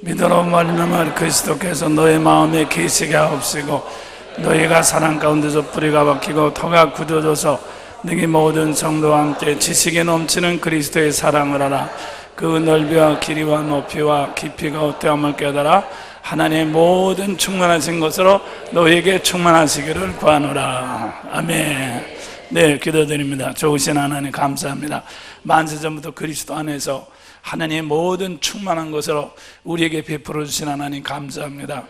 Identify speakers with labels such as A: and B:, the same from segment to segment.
A: 믿음으로 말미암아 그리스도께서 너의 마음에 계시게 하옵시고 너희가 사랑 가운데서 뿌리가 박히고 터가 굳어져서 너희 모든 성도와 함께 지식에 넘치는 그리스도의 사랑을 알아 그 넓이와 길이와 높이와 깊이가 어떠함을 깨달아 하나님의 모든 충만하신 것으로 너희에게 충만하시기를 구하노라. 아멘. 네, 기도드립니다. 좋으신 하나님 감사합니다. 만세전부터 그리스도 안에서 하나님의 모든 충만한 것으로 우리에게 베풀어 주신 하나님 감사합니다.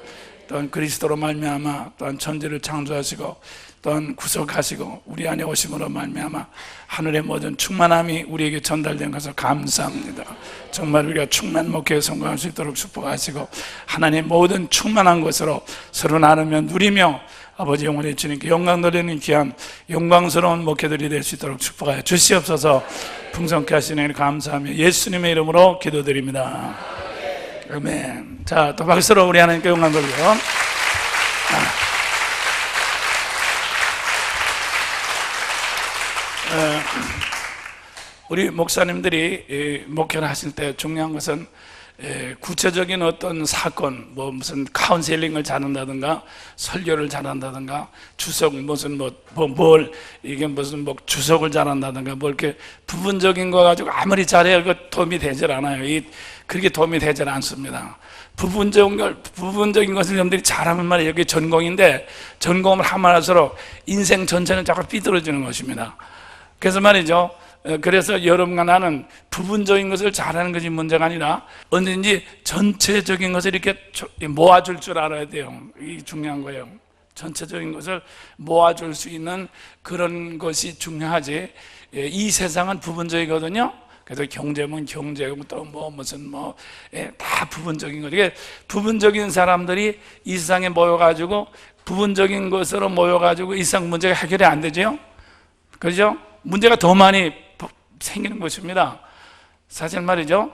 A: 또한 그리스도로 말미암아 또한 천지를 창조하시고 또한 구속하시고 우리 안에 오심으로 말미암아 하늘의 모든 충만함이 우리에게 전달된 것을 감사합니다. 정말 우리가 충만 목회에 성공할 수 있도록 축복하시고 하나님의 모든 충만한 것으로 서로 나누며 누리며 아버지 영원히 주님께 영광 돌리는 귀한 영광스러운 목회들이 될 수 있도록 축복하여 주시옵소서. 풍성케 하시는 일 감사하며 예수님의 이름으로 기도드립니다. 아멘. 자, 또 박수로 우리 하나님께 영광 돌려. 우리 목사님들이 목회를 하실 때 중요한 것은 구체적인 어떤 사건, 뭐 무슨 카운셀링을 잘한다든가 설교를 잘한다든가 주석 무슨 뭘 이게 무슨 뭐 주석을 잘한다든가 뭐 이렇게 부분적인 거 가지고 아무리 잘해야 그 도움이 되질 않아요. 그렇게 도움이 되질 않습니다. 부분적인 것을 여러분들이 잘하면 말이에요. 이게 전공인데 전공을 하면 할수록 인생 전체는 자꾸 삐뚤어지는 것입니다. 그래서 말이죠. 그래서 여러분과 나는 부분적인 것을 잘하는 것이 문제가 아니라 언제든지 전체적인 것을 이렇게 모아줄 줄 알아야 돼요. 이게 중요한 거예요. 전체적인 것을 모아줄 수 있는 그런 것이 중요하지. 이 세상은 부분적이거든요. 그래서 경제면 경제고 또 다 부분적인 거. 이게 부분적인 사람들이 이 세상에 모여가지고 부분적인 것으로 모여가지고 이 세상 문제가 해결이 안 되죠. 그렇죠? 문제가 더 많이 생기는 것입니다. 사실 말이죠.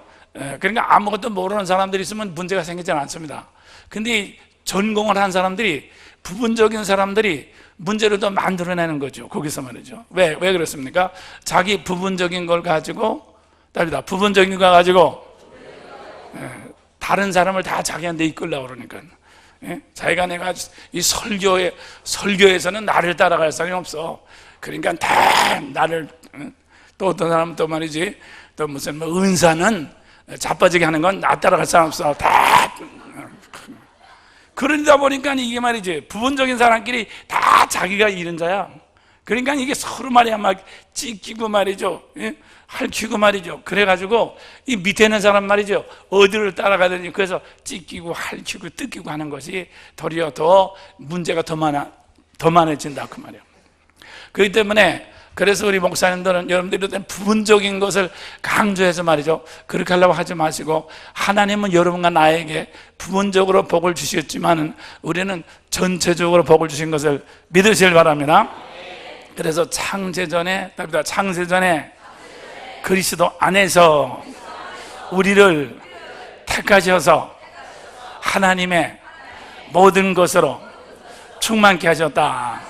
A: 그러니까 아무것도 모르는 사람들이 있으면 문제가 생기지 않습니다. 근데 전공을 한 사람들이 부분적인 사람들이 문제를 더 만들어내는 거죠. 거기서 말이죠. 왜 그렇습니까? 자기 부분적인 걸 가지고 답니다. 부분적인 거 가지고 다른 사람을 다 자기한테 이끌려고 그러니까. 자기가 내가 이 설교에서는 나를 따라갈 사람이 없어. 그러니까 다 나를 또 어떤 사람은 또 말이지 또 무슨 은사는 자빠지게 하는 건 나 따라갈 사람 없어. 다 그러다 보니까 이게 말이지 부분적인 사람끼리 다 자기가 이른 자야. 그러니까 이게 서로 말이야 막 찢기고 말이죠. 핥히고 말이죠. 그래가지고 이 밑에 있는 사람 말이죠. 어디를 따라가야 되니 그래서 찢기고 핥히고 뜯기고 하는 것이 도리어 더 문제가 더 많아진다 그 말이야. 그렇기 때문에 그래서 우리 목사님들은 여러분들이 부분적인 것을 강조해서 말이죠. 그렇게 하려고 하지 마시고 하나님은 여러분과 나에게 부분적으로 복을 주셨지만 우리는 전체적으로 복을 주신 것을 믿으시길 바랍니다. 그래서 창세전에 그리스도 안에서 우리를 택하셔서 하나님의 모든 것으로 충만케 하셨다.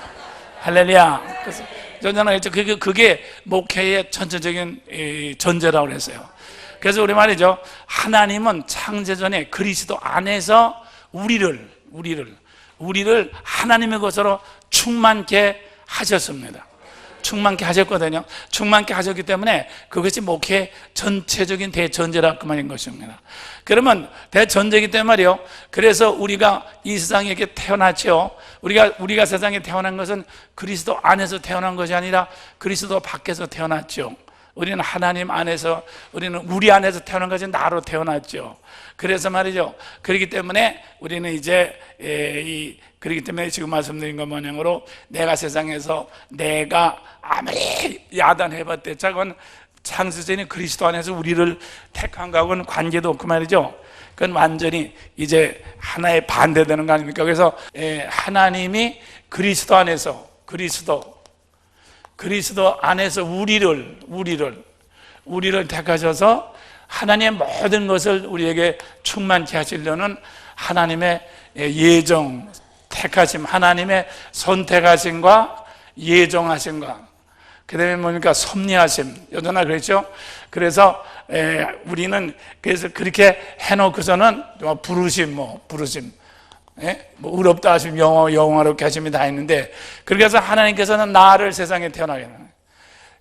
A: 할렐루야. 그래서 저는 그게 목회의 전체적인 전제라고 그랬어요. 그래서 우리 말이죠. 하나님은 창세전에 그리스도 안에서 우리를 하나님의 것으로 충만케 하셨습니다. 충만케 하셨거든요. 충만케 하셨기 때문에 그것이 목회의 전체적인 대전제라 그 말인 것입니다. 그러면 대전제이기 때문에 말이요. 그래서 우리가 이 세상에 이렇게 태어났죠. 우리가 세상에 태어난 것은 그리스도 안에서 태어난 것이 아니라 그리스도 밖에서 태어났죠. 우리는 하나님 안에서, 우리는 우리 안에서 태어난 것이 나로 태어났죠. 그래서 말이죠. 그렇기 때문에 우리는 이제 그렇기 때문에 지금 말씀드린 것 모양으로 내가 세상에서 내가 아무리 야단해봤대자건 창세전에 그리스도 안에서 우리를 택한 거하고는 관계도 없고 말이죠. 그건 완전히 이제 하나의 반대되는 거 아닙니까? 그래서 하나님이 그리스도 안에서 그리스도 안에서 우리를 택하셔서 하나님의 모든 것을 우리에게 충만케 하시려는 하나님의 예정, 택하심, 하나님의 선택하심과 예정하심과 그 다음에 뭡니까? 섭리하심. 여전하 그랬죠? 그래서 우리는 그래서 그렇게 해놓고서는 부르심, 부르심. 의롭다 하심, 영원하게 하심이 다 있는데, 그렇게 해서 하나님께서는 나를 세상에 태어나게 하는 거예요.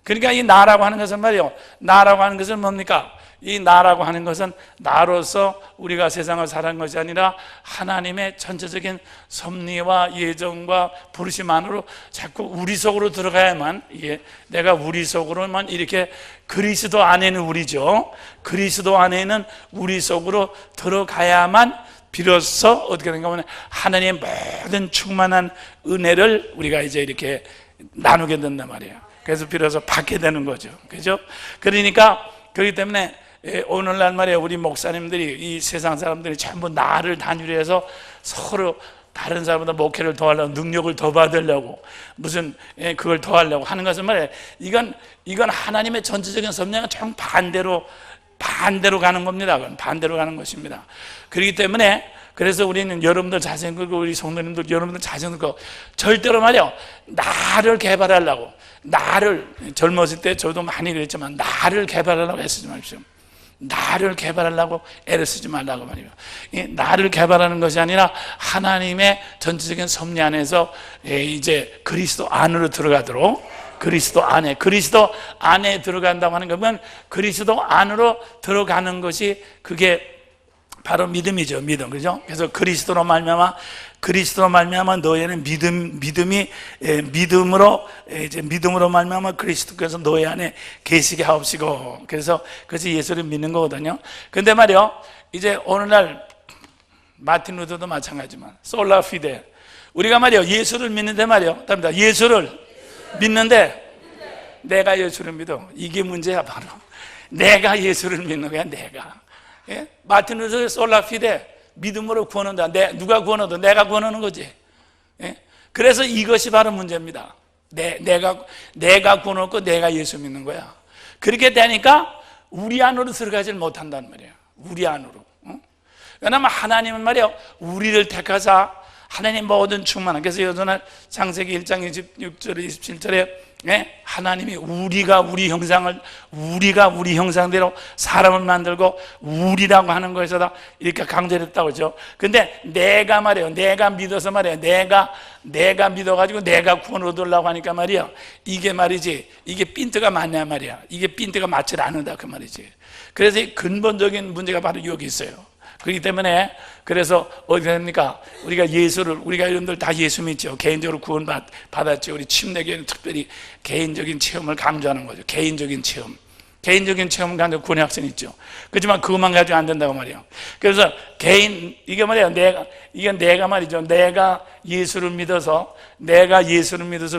A: 그러니까 이 나라고 하는 것은 말이요, 나라고 하는 것은 뭡니까? 이 나라고 하는 것은 나로서 우리가 세상을 살아가는 것이 아니라 하나님의 전체적인 섭리와 예정과 부르심 안으로 자꾸 우리 속으로 들어가야만, 이게 내가 우리 속으로만 이렇게 그리스도 안에는 우리죠. 그리스도 안에는 우리 속으로 들어가야만 비로소 어떻게 되는가 하면 하나님의 모든 충만한 은혜를 우리가 이제 이렇게 나누게 된단 말이에요. 그래서 비로소 받게 되는 거죠. 그죠? 그러니까 그렇기 때문에 오늘날 말이에요, 우리 목사님들이 이 세상 사람들이 전부 나를 단위로 해서 서로 다른 사람보다 목회를 더 하려고, 능력을 더 받으려고, 무슨 그걸 더 하려고 하는 것은 말이에요, 이건 하나님의 전체적인 섭리와 정 반대로 가는 겁니다. 그건 반대로 가는 것입니다. 그렇기 때문에 그래서 우리는 여러분들 자신 그리고 우리 성도님들 여러분들 자신 그 절대로 말이요, 나를 개발하려고, 나를 젊었을 때 저도 많이 그랬지만 나를 개발하려고 애쓰지 마십시오. 나를 개발하려고 애를 쓰지 말라고 말이에요. 나를 개발하는 것이 아니라 하나님의 전체적인 섭리 안에서 이제 그리스도 안으로 들어가도록, 그리스도 안에 들어간다고 하는 거면 그리스도 안으로 들어가는 것이 그게 바로 믿음이죠. 믿음. 그죠? 그래서 그리스도로 말미암아 너희는 믿음으로 말미암아 그리스도께서 너희 안에 계시게 하옵시고, 그래서 그것이 예수를 믿는 거거든요. 근데 말이요, 이제 오늘날 마틴 루터도 마찬가지지만 솔라 피데, 우리가 말이요 예수를 믿는데 말이요, 예수를 믿는데 내가 예수를 믿어, 이게 문제야. 바로 내가 예수를 믿는 거야. 내가 마틴 루터의 솔라 피데, 믿음으로 구원한다. 누가 구원하든 내가 구원하는 거지. 그래서 이것이 바로 문제입니다. 내가 구원하고 내가 예수 믿는 거야. 그렇게 되니까 우리 안으로 들어가질 못한단 말이에요. 우리 안으로. 왜냐하면 하나님은 말이에요, 우리를 택하사 하나님 모든 충만한, 그래서 여전한 창세기 1장 26절에 27절에 하나님이 우리가 우리 형상대로 사람을 만들고 우리라고 하는 것에다 이렇게 강조했다고 그러죠. 근데 내가 말이에요, 내가 믿어서 말이에요, 내가 믿어가지고 내가 구원 얻으려고 하니까 말이야, 이게 말이지, 이게 핀트가 맞냐 말이야. 이게 핀트가 맞지 않는다 그 말이지. 그래서 이 근본적인 문제가 바로 여기 있어요. 그렇기 때문에 그래서 어떻게 됩니까? 우리가 여러분들 다 예수 믿죠. 개인적으로 구원 받았죠. 우리 침례교회는 특별히 개인적인 체험을 강조하는 거죠. 개인적인 체험을 강조 구원의 확신이 있죠. 그렇지만 그것만 가지고 안 된다고 말이에요. 그래서 이게 말이에요, 내가 말이죠, 내가 예수를 믿어서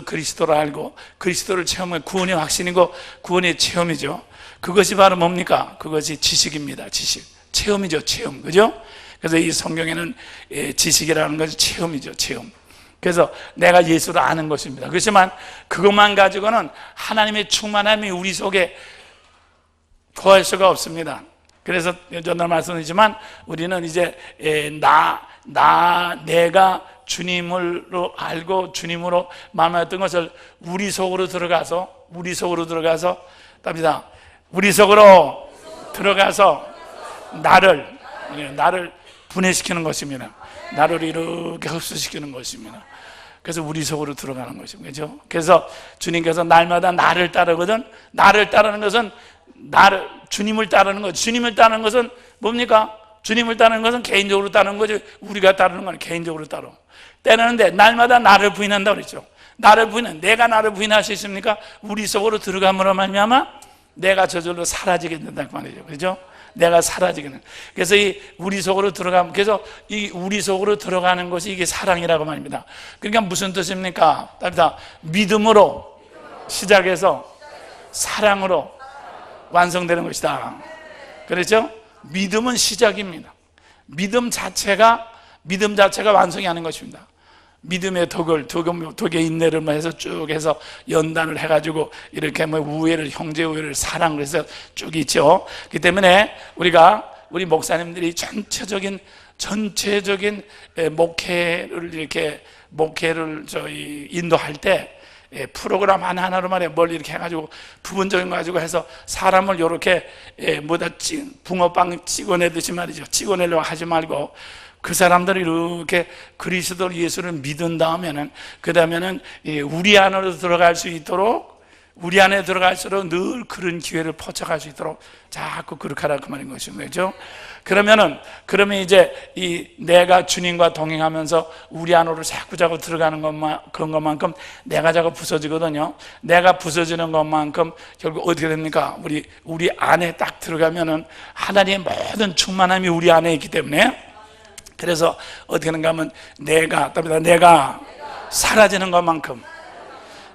A: 그리스도를 알고 그리스도를 체험한 구원의 확신이고 구원의 체험이죠. 그것이 바로 뭡니까? 그것이 지식입니다. 체험이죠, 체험. 그죠? 그래서 이 성경에는 지식이라는 것이 체험이죠, 체험. 그래서 내가 예수를 아는 것입니다. 그렇지만 그것만 가지고는 하나님의 충만함이 우리 속에 거할 수가 없습니다. 그래서 전날 말씀드리지만 우리는 이제 내가 주님으로 알고 주님으로 마음하였던 것을 우리 속으로 들어가서 답니다. 우리 속으로 들어가서 나를 분해시키는 것입니다. 나를 이렇게 흡수시키는 것입니다. 그래서 우리 속으로 들어가는 것입니다. 그렇죠? 그래서 주님께서 날마다 나를 따르거든. 나를 따르는 것은 주님을 따르는 거죠. 주님을 따르는 것은 뭡니까? 주님을 따르는 것은 개인적으로 따르는 거죠. 우리가 따르는 건 개인적으로 따르는데 날마다 나를 부인한다고 그랬죠. 내가 나를 부인할 수 있습니까? 우리 속으로 들어감으로 말미암아 내가 저절로 사라지게 된다는 말이죠. 그렇죠? 내가 사라지게는. 그래서 우리 속으로 들어가는 것이 이게 사랑이라고 말입니다. 그러니까 무슨 뜻입니까? 믿음으로 시작해서 사랑으로 완성되는 것이다. 그렇죠? 믿음은 시작입니다. 믿음 자체가 완성이 하는 것입니다. 믿음의 덕의 인내를 해서 쭉 해서 연단을 해가지고 이렇게 우애를, 형제 우애를, 사랑을 해서 쭉 있죠. 그렇기 때문에 우리 목사님들이 전체적인 목회를 인도할 때 프로그램 하나하나로 말이야 뭘 이렇게 해가지고 부분적인 거 가지고 해서 사람을 이렇게 붕어빵 찍어내듯이 말이죠. 찍어내려고 하지 말고 그 사람들이 이렇게 그리스도 예수를 믿은 다음에는 그 다음에는 우리 안으로 들어갈 수 있도록 우리 안에 들어갈수록 늘 그런 기회를 포착할 수 있도록 자꾸 그렇게 하라 그 말인 것인 거죠. 그러면 이제 내가 주님과 동행하면서 우리 안으로 자꾸 들어가는 그런 것만큼 내가 자꾸 부서지거든요. 내가 부서지는 것만큼 결국 어떻게 됩니까? 우리 안에 딱 들어가면은 하나님의 모든 충만함이 우리 안에 있기 때문에 그래서 어떻게 하는가 하면 내가 사라지는 것만큼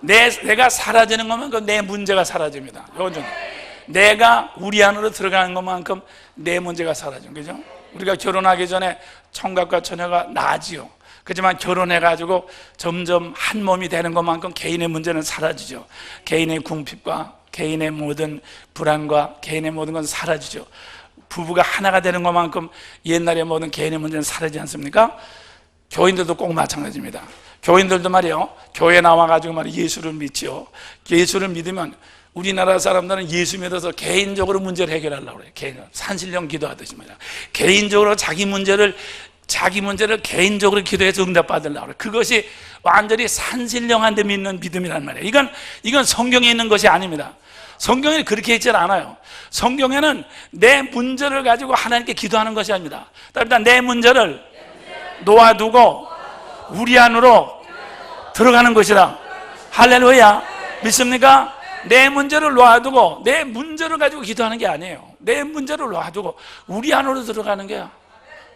A: 내가 사라지는 것만큼 내 문제가 사라집니다. 이건 좀 내가 우리 안으로 들어가는 것만큼 내 문제가 사라진 거죠. 우리가 결혼하기 전에 총각과 처녀가 나지요. 그렇지만 결혼해가지고 점점 한 몸이 되는 것만큼 개인의 문제는 사라지죠. 개인의 궁핍과 개인의 모든 불안과 개인의 모든 건 사라지죠. 부부가 하나가 되는 것만큼 옛날의 모든 개인의 문제는 사라지지 않습니까? 교인들도 꼭 마찬가지입니다. 교인들도 말이요, 교회 나와가지고 말이요, 예수를 믿지요. 예수를 믿으면 우리나라 사람들은 예수 믿어서 개인적으로 문제를 해결하려고 그래요. 산신령 기도하듯이 말이야. 개인적으로 자기 문제를 개인적으로 기도해서 응답받으려고 그래요. 그것이 완전히 산신령한테 믿는 믿음이란 말이에요. 이건 성경에 있는 것이 아닙니다. 성경에 그렇게 있지 않아요. 성경에는 내 문제를 가지고 하나님께 기도하는 것이 아닙니다. 일단 내 문제를 놓아두고 우리 안으로 들어가는 것이다. 할렐루야. 믿습니까? 내 문제를 놓아두고 내 문제를 가지고 기도하는 게 아니에요. 내 문제를 놓아두고 우리 안으로 들어가는 거야.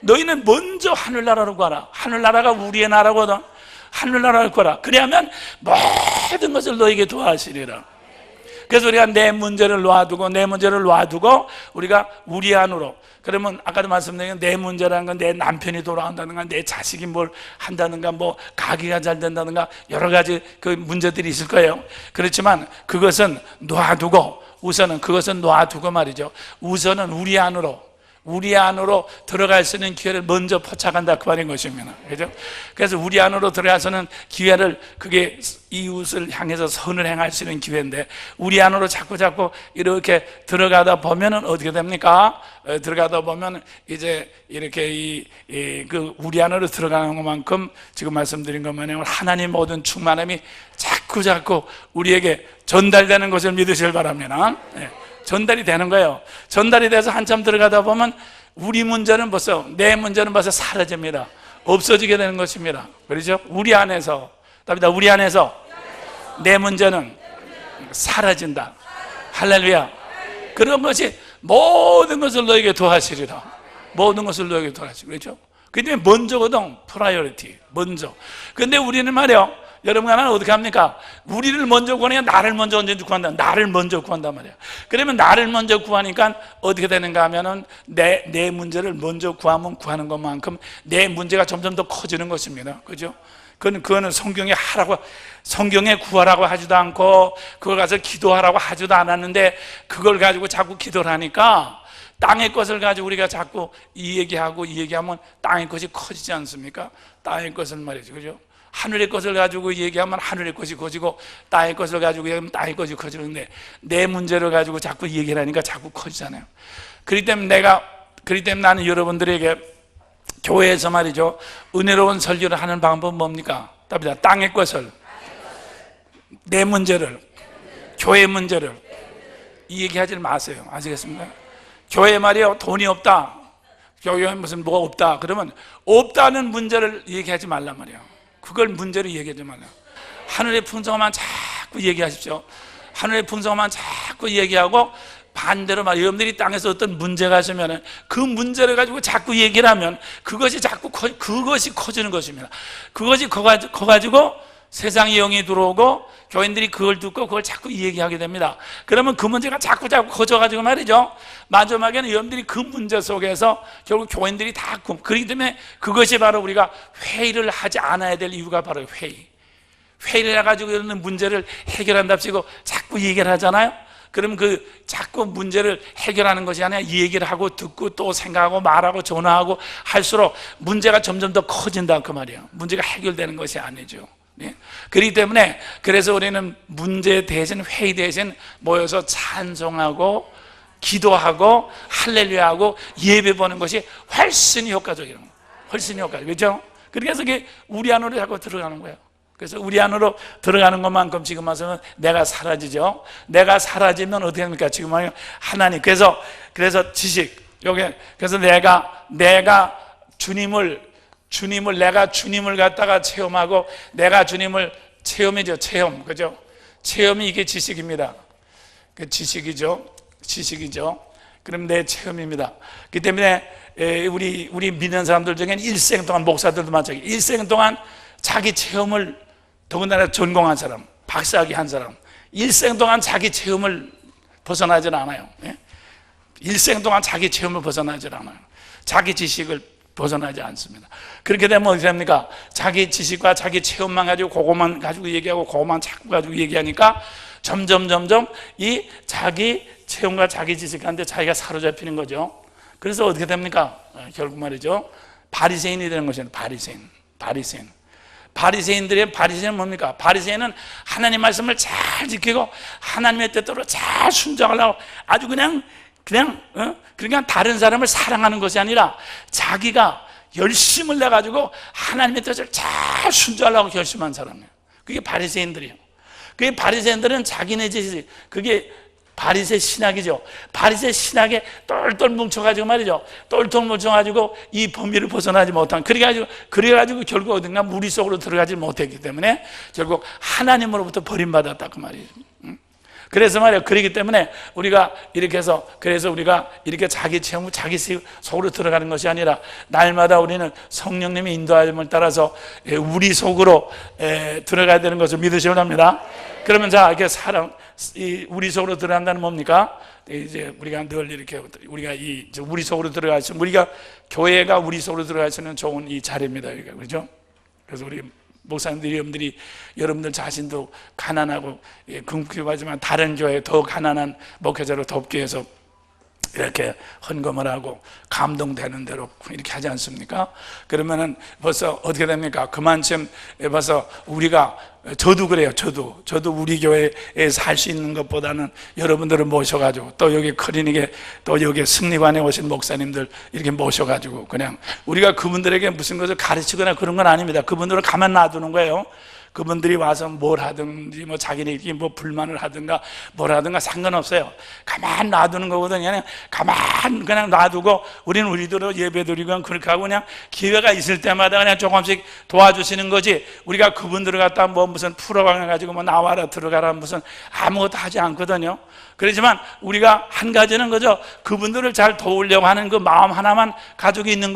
A: 너희는 먼저 하늘나라로 가라. 하늘나라가 우리의 나라거든. 하늘나라를 가라. 그래야면 모든 것을 너에게 도와주시리라. 그래서 우리가 내 문제를 놓아두고 우리가 우리 안으로, 그러면 아까도 말씀드린 내 문제라는 건 내 남편이 돌아온다든가 내 자식이 뭘 한다든가 뭐 가게가 잘 된다든가 여러 가지 그 문제들이 있을 거예요. 그렇지만 그것은 놓아두고 말이죠. 우선은 우리 안으로 들어갈 수 있는 기회를 먼저 포착한다 그 말인 것입니다. 그죠? 그래서 우리 안으로 들어가서는 기회를, 그게 이웃을 향해서 선을 행할 수 있는 기회인데, 우리 안으로 자꾸 이렇게 들어가다 보면은 어떻게 됩니까? 들어가다 보면 이제 이렇게 우리 안으로 들어가는 것만큼 지금 말씀드린 것만은 하나님 모든 충만함이 자꾸 우리에게 전달되는 것을 믿으시길 바랍니다. 네. 전달이 되는 거예요. 전달이 돼서 한참 들어가다 보면 내 문제는 벌써 사라집니다. 없어지게 되는 것입니다. 그렇죠? 우리 안에서 내 문제는 사라진다. 할렐루야. 그런 것이 모든 것을 너에게 도와주시리라. 그렇죠? 그 때문에 먼저거든. 프라이어리티 먼저. 근데 우리는 말이요, 여러분 하나는 어떻게 합니까? 우리를 먼저 구하니까 나를 먼저 구한다. 나를 먼저 구한단 말이야. 그러면 나를 먼저 구하니까 어떻게 되는가 하면은 내 문제를 먼저 구하는 것만큼 내 문제가 점점 더 커지는 것입니다. 그죠? 그거는 성경에 구하라고 하지도 않고 그걸 가서 기도하라고 하지도 않았는데, 그걸 가지고 자꾸 기도를 하니까 땅의 것을 가지고 우리가 자꾸 이 얘기하면 땅의 것이 커지지 않습니까? 땅의 것은 말이죠. 그죠? 하늘의 것을 가지고 얘기하면 하늘의 것이 커지고, 땅의 것을 가지고 얘기하면 땅의 것이 커지는데, 내 문제를 가지고 자꾸 얘기를 하니까 자꾸 커지잖아요. 그렇기 때문에 나는 여러분들에게 교회에서 말이죠, 은혜로운 설교를 하는 방법은 뭡니까? 답이다. 땅의 것을, 내 문제를, 교회 문제를 이 얘기하지 마세요. 아시겠습니까? 교회 말이요, 돈이 없다, 교회에 무슨 뭐가 없다 그러면 없다는 문제를 얘기하지 말란 말이에요. 그걸 문제로 얘기하지 말아요. 하늘의 풍성함만 자꾸 얘기하십시오. 하늘의 풍성함만 자꾸 얘기하고, 반대로 여러분들이 땅에서 어떤 문제가 있으면 그 문제를 가지고 자꾸 얘기를 하면 그것이 커지는 것입니다. 그것이 커가지고 세상의 영이 들어오고 교인들이 그걸 듣고 그걸 자꾸 얘기하게 됩니다. 그러면 그 문제가 자꾸 커져가지고 말이죠, 마지막에는 여러분들이 그 문제 속에서 결국 교인들이 다 그렇기 때문에 그것이 바로 우리가 회의를 하지 않아야 될 이유가 바로 회의를 해가지고 이런 문제를 해결한답시고 자꾸 얘기를 하잖아요. 그럼 자꾸 문제를 해결하는 것이 아니라 이 얘기를 하고 듣고 또 생각하고 말하고 전화하고 할수록 문제가 점점 더 커진다 그 말이에요. 문제가 해결되는 것이 아니죠. 예? 그렇기 때문에 그래서 우리는 문제 대신 회의 대신 모여서 찬송하고 기도하고 할렐루야하고 예배 보는 것이 훨씬 효과적이에요. 훨씬 효과적이죠. 그렇죠? 그래서 그게 우리 안으로 자꾸 들어가는 거예요. 그래서 우리 안으로 들어가는 것만큼 지금 와서는 내가 사라지죠. 내가 사라지면 어떻게 합니까? 지금 말이요 하나님. 그래서 지식 여기 그래서 내가 주님을 갖다가 체험하고 내가 주님을 체험이죠. 체험. 그죠? 체험이 이게 지식입니다. 그 지식이죠. 그럼 내 체험입니다. 그렇기 때문에 우리 믿는 사람들 중에는 일생 동안 목사들도 마찬가지. 일생 동안 자기 체험을 더군다나 전공한 사람, 박사학위 한 사람, 일생 동안 자기 체험을 벗어나질 않아요. 예? 일생 동안 자기 체험을 벗어나질 않아요. 자기 지식을 벗어나지 않습니다. 그렇게 되면 어떻게 됩니까? 자기 지식과 자기 체험만 가지고 그것만 가지고 얘기하고 그것만 자꾸 가지고 얘기하니까 점점 이 자기 체험과 자기 지식한테 자기가 사로잡히는 거죠. 그래서 어떻게 됩니까? 결국 말이죠. 바리새인이 되는 것이에요. 바리새인은 뭡니까? 바리새인은 하나님 말씀을 잘 지키고 하나님의 뜻대로 잘 순종하려고 아주 그냥 다른 사람을 사랑하는 것이 아니라 자기가 열심을 내가지고 하나님의 뜻을 잘 순종하려고 결심한 사람이에요. 그게 바리새인들이에요. 그게 바리새인들은 자기네 지식, 그게 바리새 신학이죠. 바리새 신학에 똘똘 뭉쳐가지고 말이죠. 똘똘 뭉쳐가지고 이 범위를 벗어나지 못한. 그래가지고 결국 어딘가 무리 속으로 들어가지 못했기 때문에 결국 하나님으로부터 버림받았다 그 말이에요. 그래서 말이에요. 그렇기 때문에 우리가 이렇게 해서 그래서 우리가 이렇게 자기 체험, 자기 속으로 들어가는 것이 아니라 날마다 우리는 성령님의 인도함을 따라서 우리 속으로 들어가야 되는 것을 믿으셔야 합니다. 그러면 자 이렇게 우리 속으로 들어간다는 뭡니까? 이제 우리가 늘 이렇게 우리가 우리 속으로 들어갈 수, 우리가 교회가 우리 속으로 들어갈 수 있는 좋은 이 자리입니다. 그렇죠? 그래서 우리 목사님들이 여러분들 자신도 가난하고 궁핍하지만 다른 교회 더 가난한 목회자로 돕기 위해서 이렇게 헌금을 하고 감동되는 대로 이렇게 하지 않습니까? 그러면은 벌써 어떻게 됩니까? 그만큼 벌써 우리가 저도 그래요. 저도 우리 교회에서 할 수 있는 것보다는 여러분들을 모셔가지고 또 여기 클리닉에 또 여기 승리관에 오신 목사님들 이렇게 모셔가지고 그냥 우리가 그분들에게 무슨 것을 가르치거나 그런 건 아닙니다. 그분들을 가만 놔두는 거예요. 그분들이 와서 뭘 하든지 뭐 자기네끼리 뭐 불만을 하든가 뭘 하든가 상관없어요. 가만 놔두는 거거든요. 그냥 놔두고 우리는 우리대로 예배드리고 그렇게 하고 그냥 기회가 있을 때마다 그냥 조금씩 도와주시는 거지. 우리가 그분들을 갖다 뭐 무슨 풀어가 가지고 뭐 나와라 들어가라 무슨 아무것도 하지 않거든요. 그렇지만 우리가 한 가지는 그저 그분들을 잘 도우려고 하는 그 마음 하나만 가지고 있는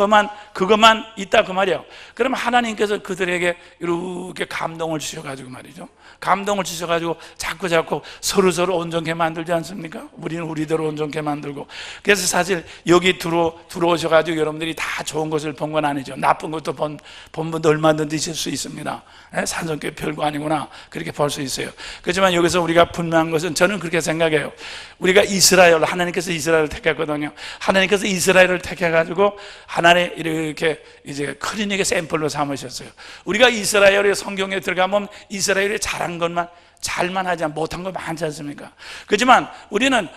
A: 그것만 있다 그 말이에요. 그럼 하나님께서 그들에게 이렇게 감동을 주셔가지고 말이죠. 감동을 주셔가지고 자꾸 서로 온전케 만들지 않습니까? 우리는 우리대로 온전케 만들고. 그래서 사실 여기 들어오셔가지고 여러분들이 다 좋은 것을 본 건 아니죠. 나쁜 것도 본 분도 얼마든지 있을 수 있습니다. 산성교회 별거 아니구나 그렇게 볼 수 있어요. 그렇지만 여기서 우리가 분명한 것은 저는 그렇게 생각해요. 우리가 하나님께서 이스라엘을 택했거든요. 하나님께서 이스라엘을 택해가지고 하나님 이렇게 이제 클리닉의 샘플로 삼으셨어요. 우리가 이스라엘의 성경에 들어가면 이스라엘이 잘한 것만 잘만 하지 못한 거 많지 않습니까? 그렇지만 우리는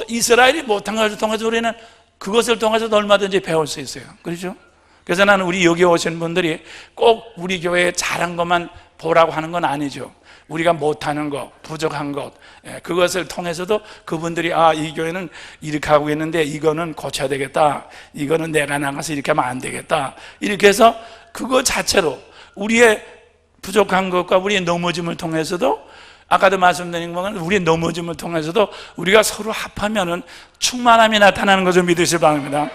A: 이스라엘이 못한 것을 통해서 우리는 그것을 통해서 얼마든지 배울 수 있어요. 그렇죠? 그래서 나는 우리 여기 오신 분들이 꼭 우리 교회에 잘한 것만 보라고 하는 건 아니죠. 우리가 못하는 것, 부족한 것, 그것을 통해서도 그분들이 이 교회는 이렇게 하고 있는데 이거는 고쳐야 되겠다. 이거는 내가 나가서 이렇게 하면 안 되겠다. 이렇게 해서 그거 자체로 우리의 부족한 것과 우리의 넘어짐을 통해서도 아까도 말씀드린 것은 우리의 넘어짐을 통해서도 우리가 서로 합하면은 충만함이 나타나는 것을 믿으시기 바랍니다.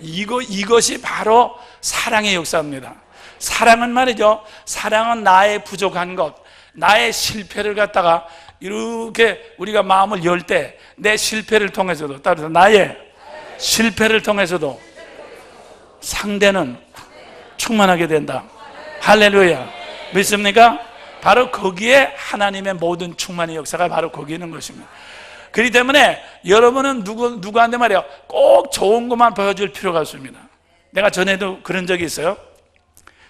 A: 이것이 바로 사랑의 역사입니다. 사랑은 말이죠. 사랑은 나의 부족한 것, 나의 실패를 갖다가 이렇게 우리가 마음을 열 때 내 실패를 통해서도 따라서 나의 실패를 통해서도 상대는 충만하게 된다. 할렐루야. 믿습니까? 바로 거기에 하나님의 모든 충만의 역사가 바로 거기에 있는 것입니다. 그렇기 때문에 여러분은 누구한테 말이야 꼭 좋은 것만 보여줄 필요가 없습니다. 내가 전에도 그런 적이 있어요.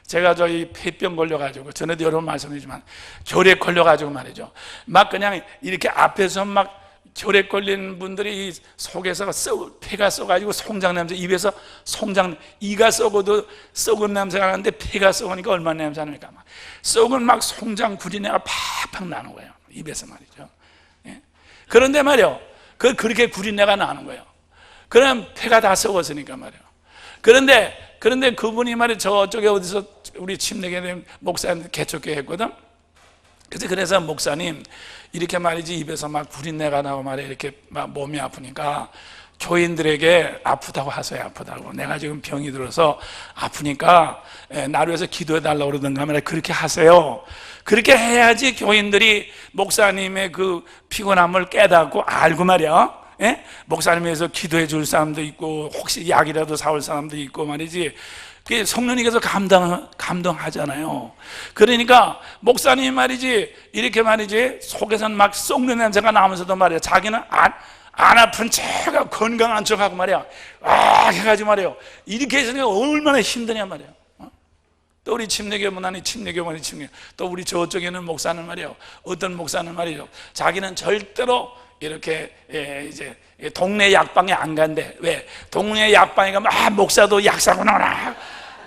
A: 제가 저희 폐병 걸려가지고, 전에도 여러 번 말씀드리지만, 결핵 걸려가지고 말이죠. 막 그냥 이렇게 앞에서 막 결핵 걸린 분들이 속에서 폐가 썩어가지고 송장 냄새, 입에서 송장, 이가 썩어도 썩은 냄새가 나는데 폐가 썩으니까 얼마나 냄새 나니까 막 썩은 막 송장 구리내가 팍팍 나는 거예요. 입에서 말이죠. 예? 그런데 말이요, 그렇게 구리내가 나는 거예요. 그럼 폐가 다 썩었으니까 말이요. 그런데 그분이 말이요, 저쪽에 어디서 우리 침례교회 목사님 개척교회 했거든. 그래서 목사님, 이렇게 말이지 입에서 막 구린내가 나고 말이야, 이렇게 막 몸이 아프니까 교인들에게 아프다고 하세요. 아프다고. 내가 지금 병이 들어서 아프니까 나를 위해서 기도해 달라고 그러던가 말이야, 그렇게 하세요. 그렇게 해야지 교인들이 목사님의 그 피곤함을 깨닫고 알고 말이야, 예? 목사님 위해서 기도해 줄 사람도 있고, 혹시 약이라도 사올 사람도 있고 말이지. 성령님께서 감동하잖아요. 그러니까 목사님 말이지, 이렇게 말이지 속에서는 막 썩는 냄새가 나면서도 말이야, 자기는 안 아픈 척하고 건강한 척하고 말이야, 해가지고 말이야, 이렇게 해서 얼마나 힘드냐 말이야. 또 우리 침례교 문화니 침례교원이 또 우리 저쪽에는 목사는 말이야, 어떤 목사는 말이죠, 자기는 절대로 이렇게 이제 동네 약방에 안 간대. 왜? 동네 약방에 가면 목사도 약 사고 나오나,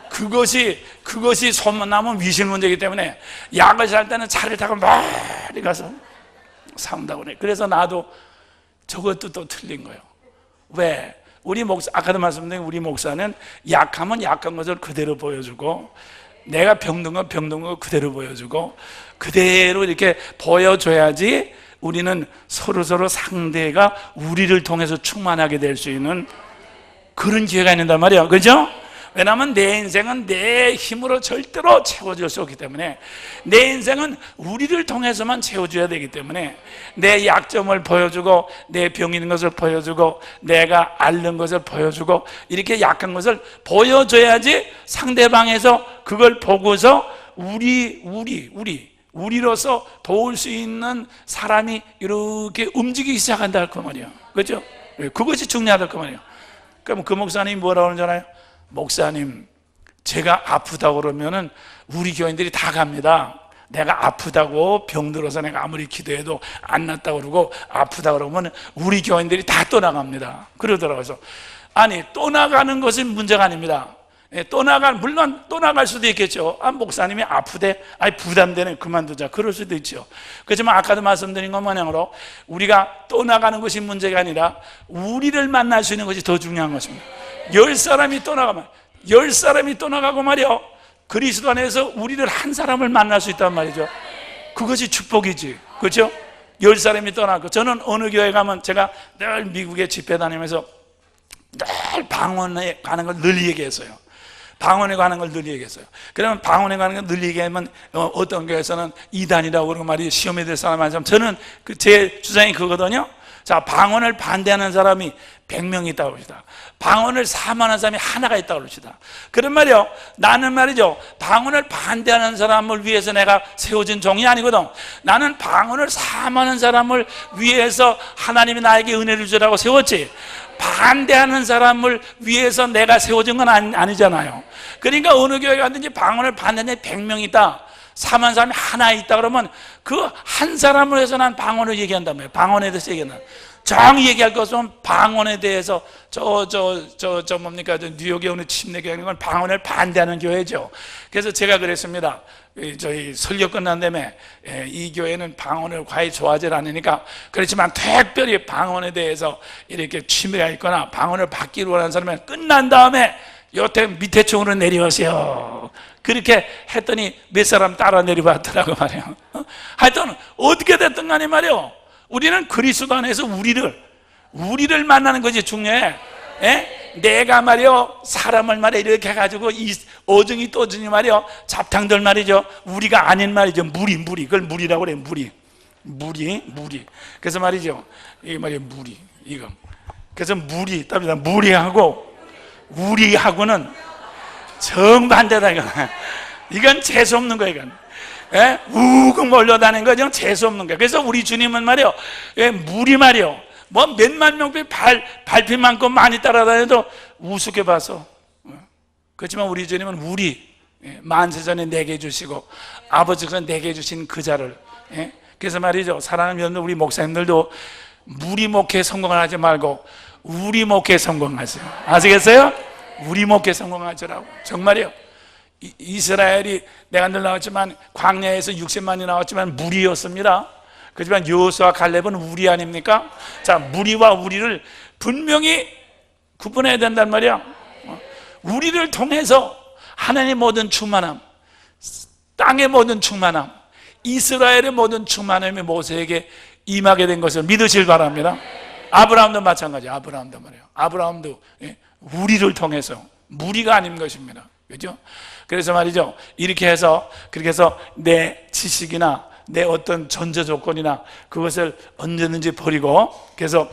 A: 그것이 소문나면 위신 문제이기 때문에 약을 살 때는 차를 타고 멀리 가서 사온다고 그래. 그래서 나도 저것도 또 틀린 거예요. 왜? 우리 목사, 아까도 말씀드린 우리 목사는 약하면 약한 것을 그대로 보여주고, 내가 병든 건 병든 거 그대로 보여주고, 그대로 이렇게 보여줘야지 우리는 서로 상대가 우리를 통해서 충만하게 될 수 있는 그런 기회가 있는단 말이에요. 그죠? 왜냐하면 내 인생은 내 힘으로 절대로 채워줄 수 없기 때문에, 내 인생은 우리를 통해서만 채워줘야 되기 때문에, 내 약점을 보여주고, 내 병 있는 것을 보여주고, 내가 앓는 것을 보여주고, 이렇게 약한 것을 보여줘야지 상대방에서 그걸 보고서 우리로서 도울 수 있는 사람이 이렇게 움직이기 시작한다 그 말이에요. 그렇죠? 그것이 중요하다 그 말이에요. 그럼 그 목사님이 뭐라고 하잖아요. 목사님, 제가 아프다고 그러면은 우리 교인들이 다 갑니다. 내가 아프다고, 병들어서 내가 아무리 기도해도 안 낫다고 그러고 아프다고 그러면 우리 교인들이 다 떠나갑니다. 그러더라고요. 그래서 아니, 떠나가는 것은 문제가 아닙니다. 물론 떠나갈 수도 있겠죠. 목사님이 아프대, 부담되네, 그만두자, 그럴 수도 있죠. 그렇지만 아까도 말씀드린 것 마냥으로 우리가 떠나가는 것이 문제가 아니라 우리를 만날 수 있는 것이 더 중요한 것입니다. 10사람이 떠나가고 말이요, 그리스도 안에서 우리를 한 사람을 만날 수 있단 말이죠. 그것이 축복이지. 그렇죠? 10사람이 떠나고, 저는 어느 교회 가면 제가 늘 미국에 집회 다니면서 늘 방언에 가는 걸 늘 얘기했어요. 방언에 가는 걸 늘 얘기했어요. 그러면 방언에 가는 걸 늘 얘기하면 어떤 교회에서는 이단이라고 그러고 말이 시험에 들 사람 한 사람, 저는 제 주장이 그거거든요. 자, 방언을 반대하는 사람이 100명이 있다고 합시다. 방언을 사모하는 사람이 하나가 있다고 합시다. 그런 말이요, 나는 말이죠, 방언을 반대하는 사람을 위해서 내가 세워진 종이 아니거든. 나는 방언을 사모하는 사람을 위해서 하나님이 나에게 은혜를 주라고 세웠지, 반대하는 사람을 위해서 내가 세워진 건 아니잖아요. 그러니까 어느 교회 가든지 방언을 반대하는 100명이 있다, 사모하는 사람이 하나 있다 그러면 그 한 사람을 해서 난 방언을 얘기한단 말이에요. 방언에 대해서 얘기한다. 정히 얘기할 것은 방언에 대해서 뭡니까? 뉴욕에 오는 침례교회는 방언을 반대하는 교회죠. 그래서 제가 그랬습니다. 저희 설교 끝난 다음에 이 교회는 방언을 과히 좋아하지 않으니까, 그렇지만 특별히 방언에 대해서 이렇게 취미가 있거나 방언을 받기로 원하는 사람은 끝난 다음에 여태 밑에 층으로 내려오세요. 그렇게 했더니 몇 사람 따라 내려왔더라고 말이에요. 하여튼 어떻게 됐든 간에 말이에요, 우리는 그리스도 안에서 우리를 만나는 것이 중요해. 내가 말이요, 사람을 말이야 이렇게 해가지고 이 어중이 떠중이 말이요, 잡탕들 말이죠, 우리가 아닌 말이죠. 무리, 그걸 무리라고 그래. 무리. 그래서 말이죠, 이 말이요, 무리, 이거. 그래서 무리, 답니다. 무리하고 우리하고는 정반대다 이건 재수 없는 거야. 이건 우웅 몰려다니는 거죠. 재수 없는 거야. 그래서 우리 주님은 말이요, 무리 말이요, 뭐 몇만 명 발피 많고 많이 따라다녀도 우습게 봐서. 그렇지만 우리 주님은 만세전에 내게 주시고 아버지가 내게 주신 그 자를. 그래서 말이죠, 사랑하는 여러분, 우리 목사님들도 무리 목회 성공을 하지 말고 우리 목회 성공하세요. 아시겠어요? 우리 목회 성공하시라고. 정말이요. 이스라엘이 내가 늘 나왔지만 광야에서 60만이 나왔지만 무리였습니다. 그렇지만 여호수아 갈렙은 우리 아닙니까? 자, 무리와 우리를 분명히 구분해야 된단 말이야. 우리를 통해서 하나님의 모든 충만함, 땅의 모든 충만함, 이스라엘의 모든 충만함이 모세에게 임하게 된 것을 믿으실 바랍니다. 아브라함도 마찬가지. 아브라함도 말이에요. 아브라함도 우리를 통해서, 무리가 아닌 것입니다. 그렇죠? 그래서 말이죠, 이렇게 해서, 그렇게 해서 내 지식이나 내 어떤 전제 조건이나 그것을 언제든지 버리고, 그래서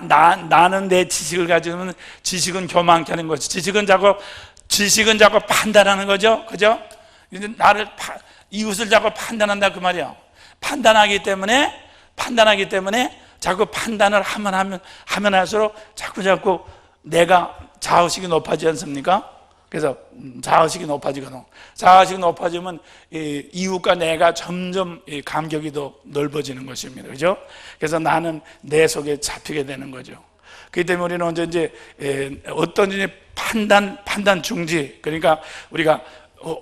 A: 나는 내 지식을 가지면, 지식은 교만케 하는 거죠. 지식은 자꾸 판단하는 거죠. 그죠? 이웃을 자꾸 판단한다 그 말이야. 판단하기 때문에 자꾸 판단을 하면 할수록 자꾸 내가 자의식이 높아지지 않습니까? 그래서 자의식이 높아지면 이웃과 내가 점점 간격이 더 넓어지는 것입니다. 그죠? 그래서 나는 내 속에 잡히게 되는 거죠. 그렇기 때문에 우리는 언제 어떤 판단 중지, 그러니까 우리가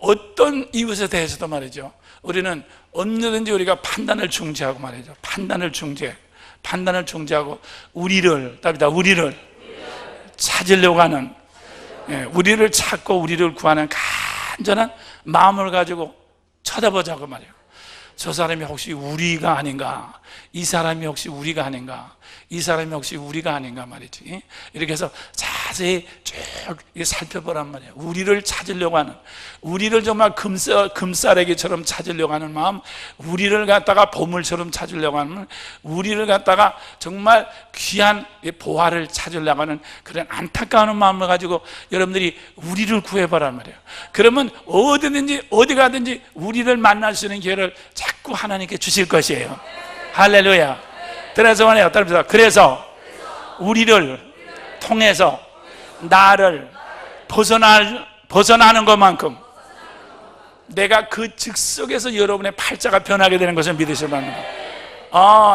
A: 어떤 이웃에 대해서도 말이죠, 우리는 언제든지 우리가 판단을 중지하고 말이죠. 판단을 중지하고 우리를 찾으려고 하는, 우리를 찾고 우리를 구하는 간절한 마음을 가지고 쳐다보자고 말이에요. 저 사람이 혹시 우리가 아닌가? 이 사람이 혹시 우리가 아닌가? 이 사람이 혹시 우리가 아닌가 말이지. 이렇게 해서 자세히 쭉 살펴보란 말이에요. 우리를 찾으려고 하는, 우리를 정말 금싸레기처럼 찾으려고 하는 마음, 우리를 갖다가 보물처럼 찾으려고 하는, 우리를 갖다가 정말 귀한 보화를 찾으려고 하는 그런 안타까운 마음을 가지고 여러분들이 우리를 구해보란 말이에요. 그러면 어디든지 어디 가든지 우리를 만날 수 있는 기회를 자꾸 하나님께 주실 것이에요. 할렐루야. 그래서 우리를 통해서 나를 벗어나는 것만큼 내가 그 즉석에서 여러분의 팔자가 변하게 되는 것을 믿으시기 바랍니다.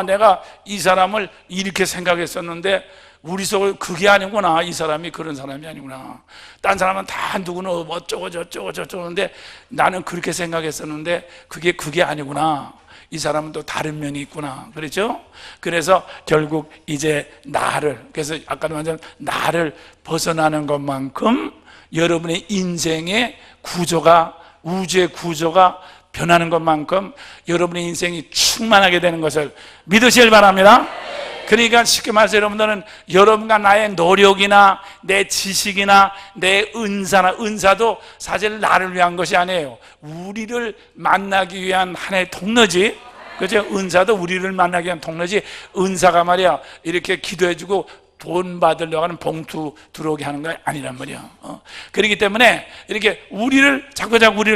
A: 내가 이 사람을 이렇게 생각했었는데 우리 속에 그게 아니구나. 이 사람이 그런 사람이 아니구나. 딴 사람은 다 누구는 어쩌고 저쩌고 저쩌는데 나는 그렇게 생각했었는데 그게 아니구나. 이 사람은 또 다른 면이 있구나. 그렇죠? 그래서 결국 이제 그래서 아까도 말한 나를 벗어나는 것만큼 여러분의 인생의 구조가, 우주의 구조가 변하는 것만큼 여러분의 인생이 충만하게 되는 것을 믿으시길 바랍니다. 그러니까 쉽게 말해서 여러분들은 여러분과 나의 노력이나 내 지식이나 내 은사도 사실 나를 위한 것이 아니에요. 우리를 만나기 위한 하나의 통로지. 그죠? 은사도 우리를 만나기 위한 통로지. 은사가 말이야 이렇게 기도해주고 돈 받으려고 하는 봉투 들어오게 하는 거 아니란 말이야. 그렇기 때문에 이렇게 우리를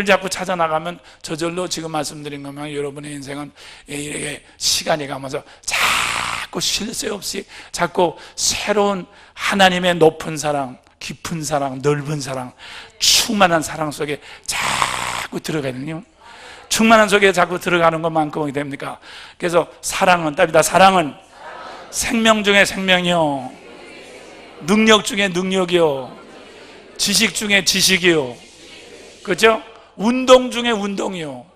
A: 자꾸 찾아나가면 저절로 지금 말씀드린 것만 여러분의 인생은 이렇게 시간이 가면서 자꾸 쉴 새 없이 자꾸 새로운 하나님의 높은 사랑, 깊은 사랑, 넓은 사랑, 충만한 사랑 속에 자꾸 들어가거든요. 충만한 속에 자꾸 들어가는 것만큼 어떻게 됩니까? 그래서 사랑은 생명 중에 생명이요, 능력 중에 능력이요, 지식 중에 지식이요, 그렇죠? 운동 중에 운동이요.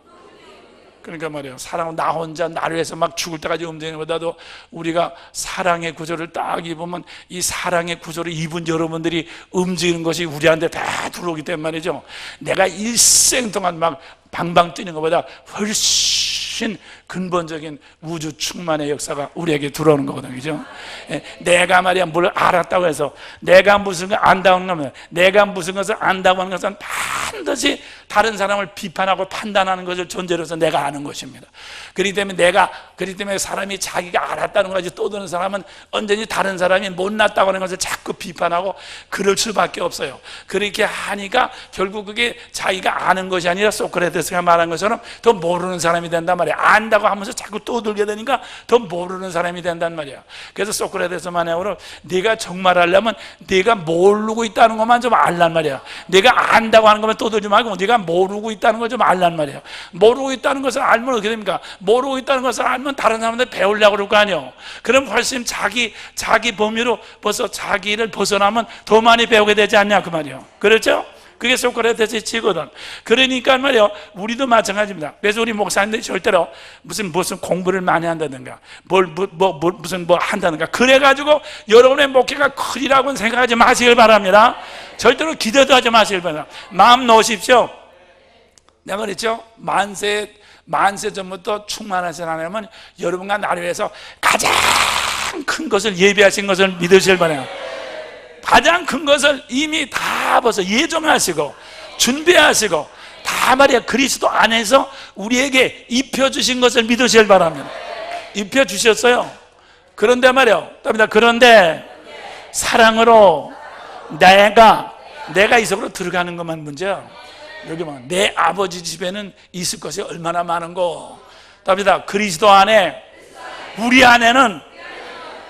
A: 그러니까 말이에요, 사랑은 나 혼자 나를 위해서 막 죽을 때까지 움직이는 것보다도 우리가 사랑의 구조를 딱 입으면 이 사랑의 구조를 입은 여러분들이 움직이는 것이 우리한테 다 들어오기 때문에 말이죠, 내가 일생 동안 막 방방 뛰는 것보다 훨씬 근본적인 우주 충만의 역사가 우리에게 들어오는 거거든요. 그죠? 내가 말이야 뭘 알았다고 해서, 내가 무슨 걸 안다고 하는 거면, 내가 무슨 것을 안다고 하는 것은 반드시 다른 사람을 비판하고 판단하는 것을 존재로서 내가 아는 것입니다. 그렇기 때문에 사람이 자기가 알았다는 것까지 떠드는 사람은 언제든지 다른 사람이 못났다고 하는 것을 자꾸 비판하고 그럴 수밖에 없어요. 그렇게 하니까 결국 그게 자기가 아는 것이 아니라 소크라테스가 말한 것처럼 더 모르는 사람이 된단 말이야. 안다고 하면서 자꾸 떠들게 되니까 더 모르는 사람이 된단 말이야. 그래서 소크라테스 말하기로 네가 정말 하려면 네가 모르고 있다는 것만 좀 알란 말이야. 네가 안다고 하는 것만 떠들지 말고 네가 모르고 있다는 걸 좀 알란 말이야. 모르고 있다는 것을 알면 어떻게 됩니까? 모르고 있다는 것을 알면 다른 사람한테 배우려고 그럴 거 아니에요. 그럼 훨씬 자기 범위로 벌써 자기를 벗어나면 더 많이 배우게 되지 않냐 그 말이에요. 그렇죠? 그게 소크라테스의 지거든. 그러니까 말이요, 우리도 마찬가지입니다. 그래서 우리 목사님들이 절대로 무슨 공부를 많이 한다든가 무슨 한다든가 그래가지고 여러분의 목회가 크리라고는 생각하지 마시길 바랍니다. 절대로 기대도 하지 마시길 바랍니다. 마음 놓으십시오. 내가 그랬죠? 만세 전부터 충만하신 하나님은 여러분과 나를 위해서 가장 큰 것을 예비하신 것을 믿으실 바랍니다. 가장 큰 것을 이미 다 벌써 예정하시고 준비하시고 다 말이야 그리스도 안에서 우리에게 입혀주신 것을 믿으실 바랍니다. 입혀주셨어요. 그런데 말이요, 그런데 사랑으로 내가 이 속으로 들어가는 것만 문제야. 여기 뭐 내 아버지 집에는 있을 것이 얼마나 많은고. 답니다. 그리스도 안에 우리 안에는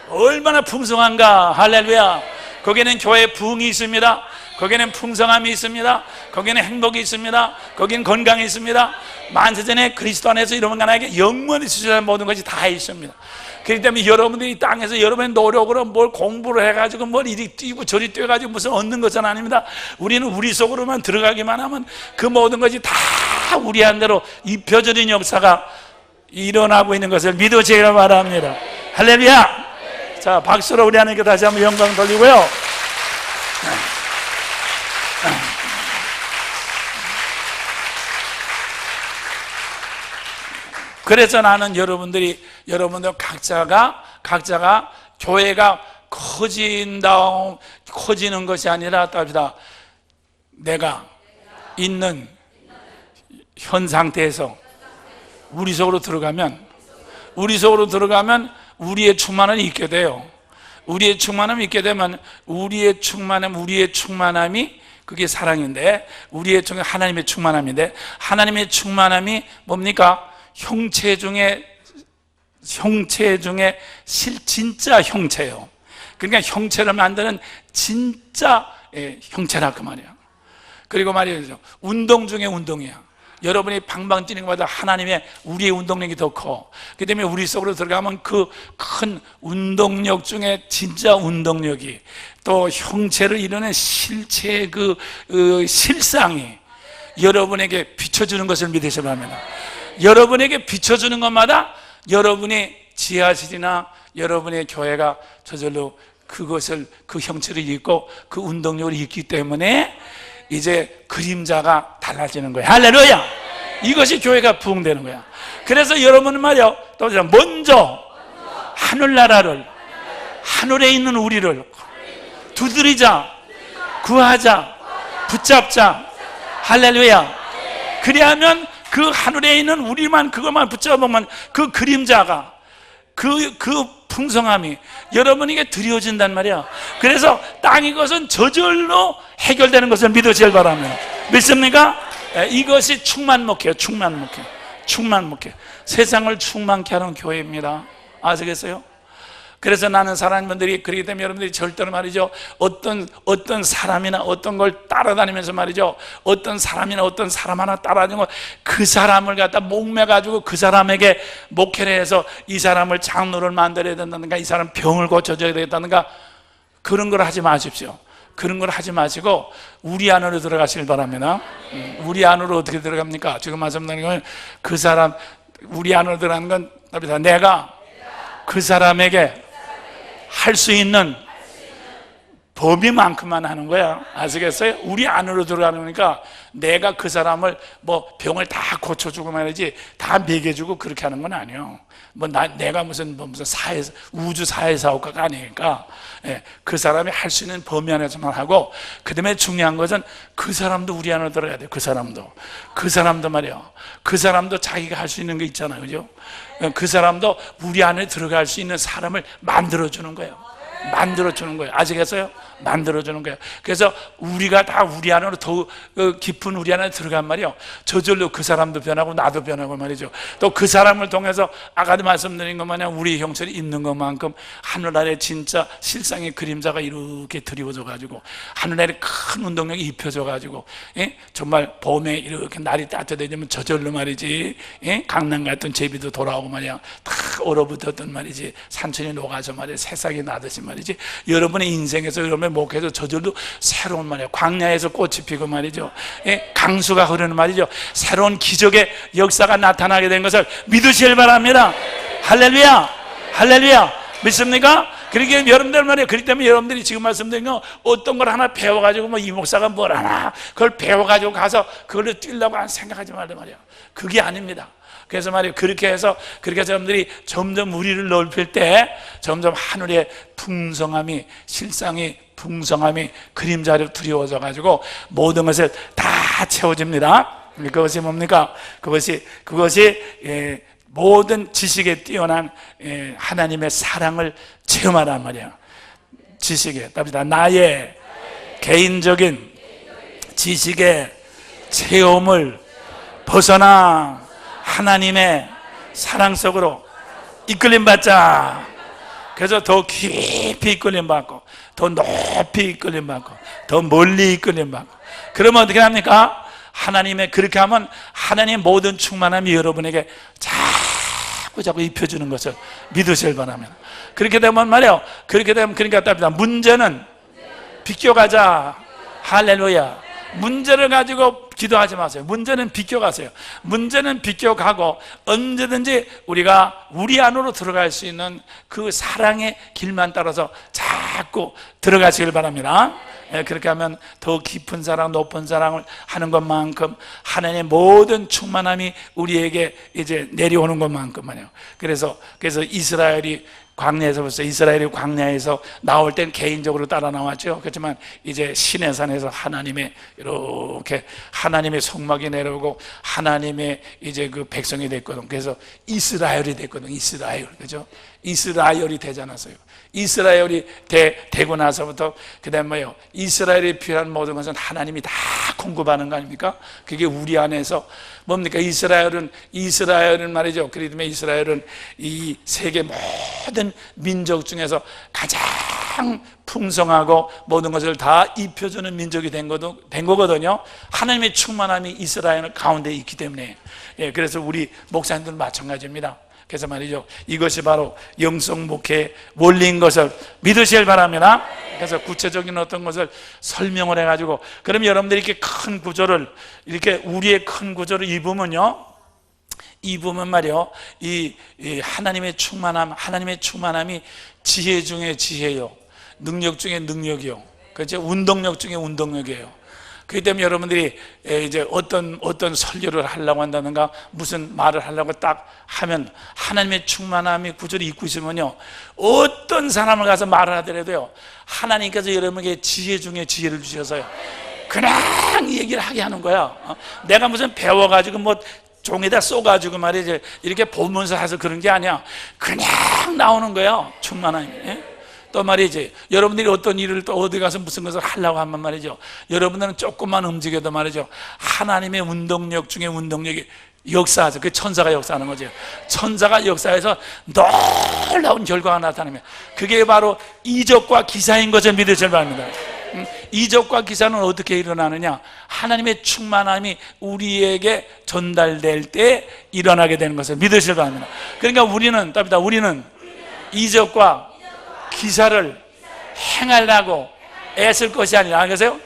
A: 얼마나 풍성한가. 할렐루야. 거기에는 교회의 부흥이 있습니다. 거기에는 풍성함이 있습니다. 거기에는 행복이 있습니다. 거기는 건강이 있습니다. 만세전에 그리스도 안에서 여러분 하나에게 영원히 주시는 모든 것이 다 있습니다. 그렇기 때문에 여러분들이 이 땅에서 여러분의 노력으로 뭘 공부를 해가지고 뭘 이리 뛰고 저리 뛰어가지고 무슨 얻는 것은 아닙니다. 우리는 우리 속으로만 들어가기만 하면 그 모든 것이 다 우리 안대로 입혀지는 역사가 일어나고 있는 것을 믿으시기를 바랍니다. 할렐루야. 자, 박수로 우리 하나님께 다시 한번 영광 돌리고요. 그래서 나는 여러분들 각자가 교회가 커지는 것이 아니라 답이다. 내가 있는 현 상태에서 우리 속으로 들어가면 우리의 충만함이 있게 돼요. 우리의 충만함이 있게 되면 우리의 충만함이 그게 사랑인데 하나님의 충만함인데 하나님의 충만함이 뭡니까? 형체 중에 진짜 형체예요. 그러니까 형체를 만드는 진짜 형체라 그 말이야. 그리고 말이죠, 운동 중에 운동이야. 여러분이 방방 뛰는 것보다 우리의 운동력이 더 커. 그 때문에 우리 속으로 들어가면 그 큰 운동력 중에 진짜 운동력이 또 형체를 이루는 실체의 그 실상이 여러분에게 비춰주는 것을 믿으시기 바랍니다. 여러분에게 비춰주는 것마다 여러분의 지하실이나 여러분의 교회가 저절로 그 형체를 입고 그 운동력을 입기 때문에 이제 그림자가 달라지는 거야. 할렐루야. 이것이 교회가 부흥되는 거야. 그래서 여러분은 말이요, 또 먼저 하늘나라를, 하늘에 있는 우리를 두드리자, 구하자, 붙잡자. 할렐루야. 그리하면 그 하늘에 있는 우리만 그것만 붙잡으면 그 그림자가 그 풍성함이 여러분에게 드려진단 말이야. 그래서 땅의 것은 저절로 해결되는 것을 믿으시길 바랍니다. 믿습니까? 이것이 충만목회예요. 충만목회. 세상을 충만케 하는 교회입니다. 아시겠어요? 그래서 나는 사랑하는 분들이, 그렇기 때문에 여러분들이 절대로 말이죠, 어떤 사람이나 어떤 걸 따라다니면서 말이죠, 어떤 사람이나 어떤 사람 하나 따라다니고 그 사람을 갖다 목매가지고 그 사람에게 목회를 해서 이 사람을 장로를 만들어야 된다든가 이 사람 병을 고쳐줘야 되겠다든가 그런 걸 하지 마십시오. 그런 걸 하지 마시고 우리 안으로 들어가시길 바랍니다. 우리 안으로 어떻게 들어갑니까? 지금 말씀드린 건 그 사람, 우리 안으로 들어가는 건 내가 그 사람에게 할 수 있는 범위만큼만 하는 거야. 아시겠어요? 우리 안으로 들어가니까 내가 그 사람을 뭐 병을 다 고쳐주고 말이지 다 먹여주고 그렇게 하는 건 아니에요. 내가 무슨 우주 사회사업가가 아니니까, 예, 그 사람이 할 수 있는 범위 안에서만 하고, 그 다음에 중요한 것은 그 사람도 우리 안으로 들어가야 돼요. 그 사람도 말이에요. 그 사람도 자기가 할 수 있는 게 있잖아요. 그죠? 그 사람도 우리 안에 들어갈 수 있는 사람을 만들어주는 거예요. 아시겠어요? 만들어주는 거예요. 그래서 우리가 다 우리 안으로 더 깊은 우리 안에 들어간 말이요, 저절로 그 사람도 변하고 나도 변하고 말이죠. 또 그 사람을 통해서 아까도 말씀드린 것 마냥 우리 형철이 있는 것만큼 하늘 아래 진짜 실상의 그림자가 이렇게 드리워져 가지고 하늘 아래 큰 운동력이 입혀져 가지고, 예? 정말 봄에 이렇게 날이 따뜻해지면 저절로 말이지, 예? 강남 같은 제비도 돌아오고 말이야, 다 얼어붙었던 말이지 산천이 녹아서 말이야 새싹이 나듯이 말이지, 여러분의 인생에서 여러분의 목에서 저절로 새로운 말이에요, 광야에서 꽃이 피고 말이죠, 예? 강수가 흐르는 말이죠, 새로운 기적의 역사가 나타나게 된 것을 믿으시길 바랍니다. 할렐루야, 할렐루야. 믿습니까? 그러니까 여러분들 말이에요. 그렇기 때문에 여러분들이 지금 말씀드린 거 어떤 걸 하나 배워가지고 뭐 이 목사가 뭘 하나 그걸 배워가지고 가서 그걸로 뛰려고 생각하지 말란 말이에요. 그게 아닙니다. 그래서 말이에요, 그렇게 해서 여러분들이 점점 우리를 넓힐 때 점점 하늘의 풍성함이, 실상이 풍성함이 그림자로 두려워져 가지고 모든 것을 다 채워집니다. 그것이 뭡니까? 그것이 모든 지식에 뛰어난 하나님의 사랑을 체험하란 말이야. 지식에 답니다. 나의 개인적인 지식의 체험을 벗어나 하나님의 사랑 속으로 이끌림 받자. 그래서 더 깊이 이끌림 받고, 더 높이 이끌림 받고, 더 멀리 이끌림 받고. 그러면 어떻게 합니까? 하나님의, 그렇게 하면 하나님의 모든 충만함이 여러분에게 자꾸 입혀주는 것을 믿으실 바랍니다. 그렇게 되면 말이에요, 그렇게 되면, 그러니까 답니다. 문제는 비껴가자. 할렐루야. 문제를 가지고 기도하지 마세요. 문제는 비껴가세요. 문제는 비껴가고 언제든지 우리가 우리 안으로 들어갈 수 있는 그 사랑의 길만 따라서 자꾸 들어가시길 바랍니다. 그렇게 하면 더 깊은 사랑, 높은 사랑을 하는 것만큼 하나님의 모든 충만함이 우리에게 이제 내려오는 것만큼만요. 그래서 이스라엘이 광야에서 나올 땐 개인적으로 따라 나왔죠. 그렇지만 이제 시내산에서 이렇게 하나님의 성막이 내려오고 하나님의 이제 그 백성이 됐거든. 그래서 이스라엘이 됐거든. 그죠? 이스라엘이 되지 않았어요. 이스라엘이 되고 나서부터 그다음 뭐요? 이스라엘이 필요한 모든 것은 하나님이 다 공급하는 거 아닙니까? 그게 우리 안에서 뭡니까? 이스라엘은 말이죠. 그렇기 때문에 이스라엘은 이 세계 모든 민족 중에서 가장 풍성하고 모든 것을 다 입혀주는 민족이 된 거거든요. 하나님의 충만함이 이스라엘 가운데 있기 때문에. 예, 그래서 우리 목사님들은 마찬가지입니다. 그래서 말이죠, 이것이 바로 영성 목회의 원리인 것을 믿으실 바랍니다. 그래서 구체적인 어떤 것을 설명을 해가지고, 그럼 여러분들이 이렇게 큰 구조를, 이렇게 우리의 큰 구조를 입으면 말이요, 이 하나님의 충만함이 지혜 중에 지혜요, 능력 중에 능력이요, 그렇죠? 운동력 중에 운동력이에요. 그렇기 때문에 여러분들이 이제 어떤 설교를 하려고 한다든가 무슨 말을 하려고 딱 하면 하나님의 충만함이 구조를 입고 있으면요, 어떤 사람을 가서 말을 하더라도요, 하나님께서 여러분에게 지혜 중에 지혜를 주셔서요, 그냥 이 얘기를 하게 하는 거야. 내가 무슨 배워가지고 뭐 종에다 쏘가지고 말이지 이렇게 보면서 해서 그런 게 아니야. 그냥 나오는 거야, 충만함이. 또 말이지, 여러분들이 어떤 일을 또 어디 가서 무슨 것을 하려고 하면 말이죠, 여러분들은 조금만 움직여도 말이죠, 하나님의 운동력 중에 운동력이 역사하죠. 그 천사가 역사하는 거죠. 천사가 역사해서 놀라운 결과가 나타나면 그게 바로 이적과 기사인 것을 믿으실 바랍니다. 이적과 기사는 어떻게 일어나느냐? 하나님의 충만함이 우리에게 전달될 때 일어나게 되는 것을 믿으실 바랍니다. 그러니까 우리는 기사를 행하려고 애쓸 것이 아니라, 그래서요,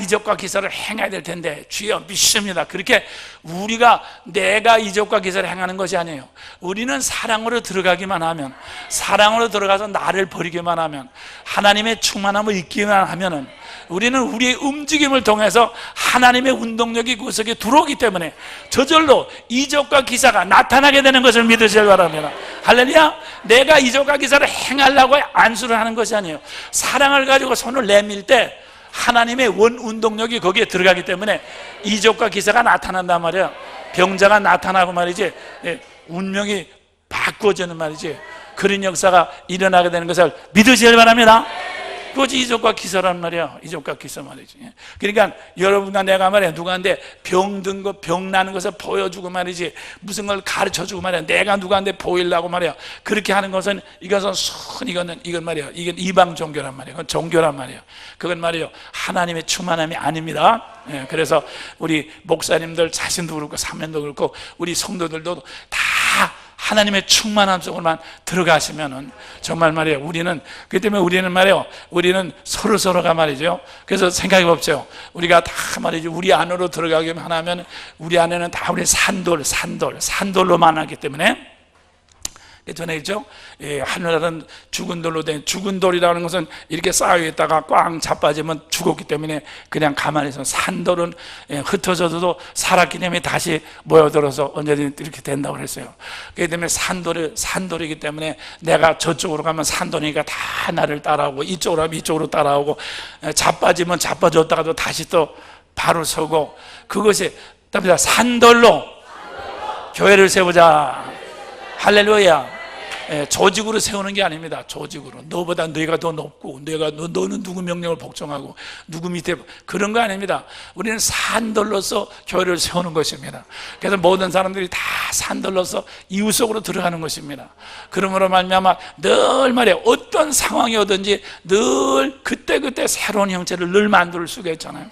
A: 이적과 기사를 행해야 될 텐데 주여 믿습니다. 그렇게 우리가 내가 이적과 기사를 행하는 것이 아니에요. 우리는 사랑으로 들어가기만 하면, 사랑으로 들어가서 나를 버리기만 하면, 하나님의 충만함을 잊기만 하면은 우리는 우리의 움직임을 통해서 하나님의 운동력이 그 속에 들어오기 때문에 저절로 이적과 기사가 나타나게 되는 것을 믿으시길 바랍니다. 할렐루야. 내가 이적과 기사를 행하려고 안수를 하는 것이 아니에요. 사랑을 가지고 손을 내밀 때 하나님의 원 운동력이 거기에 들어가기 때문에 이적과 기사가 나타난단 말이야. 병자가 나타나고 말이지, 운명이 바꿔지는 말이지, 그런 역사가 일어나게 되는 것을 믿으시길 바랍니다. 그것이 이적과 기사란 말이야. 이적과 기사 말이지. 그러니까 여러분과 내가 말이야, 누구한테 병든 거, 병 나는 것을 보여주고 말이지, 무슨 걸 가르쳐주고 말이야, 내가 누구한테 보이려고 말이야, 그렇게 하는 것은 이건 말이야, 이건 이방 종교란 말이야. 그건 종교란 말이야. 그건 말이야, 하나님의 충만함이 아닙니다. 그래서 우리 목사님들 자신도 그렇고 사면도 그렇고 우리 성도들도 다 하나님의 충만함 속으로만 들어가시면은 정말 말이에요, 우리는, 그렇기 때문에 우리는 말이에요, 우리는 서로가 말이죠. 그래서 생각해 봅시오. 우리가 다 말이죠, 우리 안으로 들어가기만 하면 우리 안에는 다 우리 산돌로만 하기 때문에, 전에 있죠? 하늘은 죽은 돌로 된, 죽은 돌이라는 것은 이렇게 쌓여있다가 꽝 자빠지면 죽었기 때문에 그냥 가만히 있어. 산돌은 흩어져도 살았기 때문에 다시 모여들어서 언제든 이렇게 된다고 그랬어요. 그렇기 때문에 산돌이기 때문에 내가 저쪽으로 가면 산돌이니까 다 나를 따라오고, 이쪽으로 가면 이쪽으로 따라오고, 자빠지면 자빠졌다가도 다시 또 바로 서고, 그것이 산돌로 교회를 세우자. 할렐루야. 조직으로 세우는 게 아닙니다. 조직으로 너보다 내가 더 높고, 너는 누구 명령을 복종하고 누구 밑에, 그런 거 아닙니다. 우리는 산돌로서 교회를 세우는 것입니다. 그래서 모든 사람들이 다 산돌로서 이웃 속으로 들어가는 것입니다. 그러므로 말미암아 늘 말이에요, 어떤 상황이 오든지 늘 그때 새로운 형체를 늘 만들 수가 있잖아요.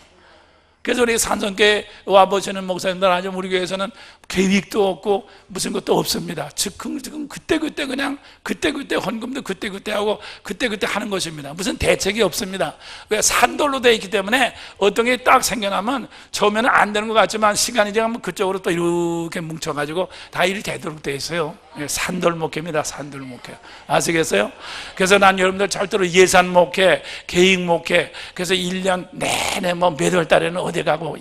A: 그래서 우리 산성교회 와보시는 목사님들 아주 우리 교회에서는 계획도 없고 무슨 것도 없습니다. 지금 그때 그냥 그때 헌금도 그때 하고 그때 하는 것입니다. 무슨 대책이 없습니다. 왜? 산돌로 되어 있기 때문에 어떤 게 딱 생겨나면 처음에는 안 되는 것 같지만 시간이 지나면 그쪽으로 또 이렇게 뭉쳐가지고 다 일이 되도록 되어 있어요. 산돌 목회입니다. 산돌 목회. 아시겠어요? 그래서 난 여러분들 절대로 예산 목회, 계획 목회, 그래서 1년 내내 몇 월 달에는 어디 가고,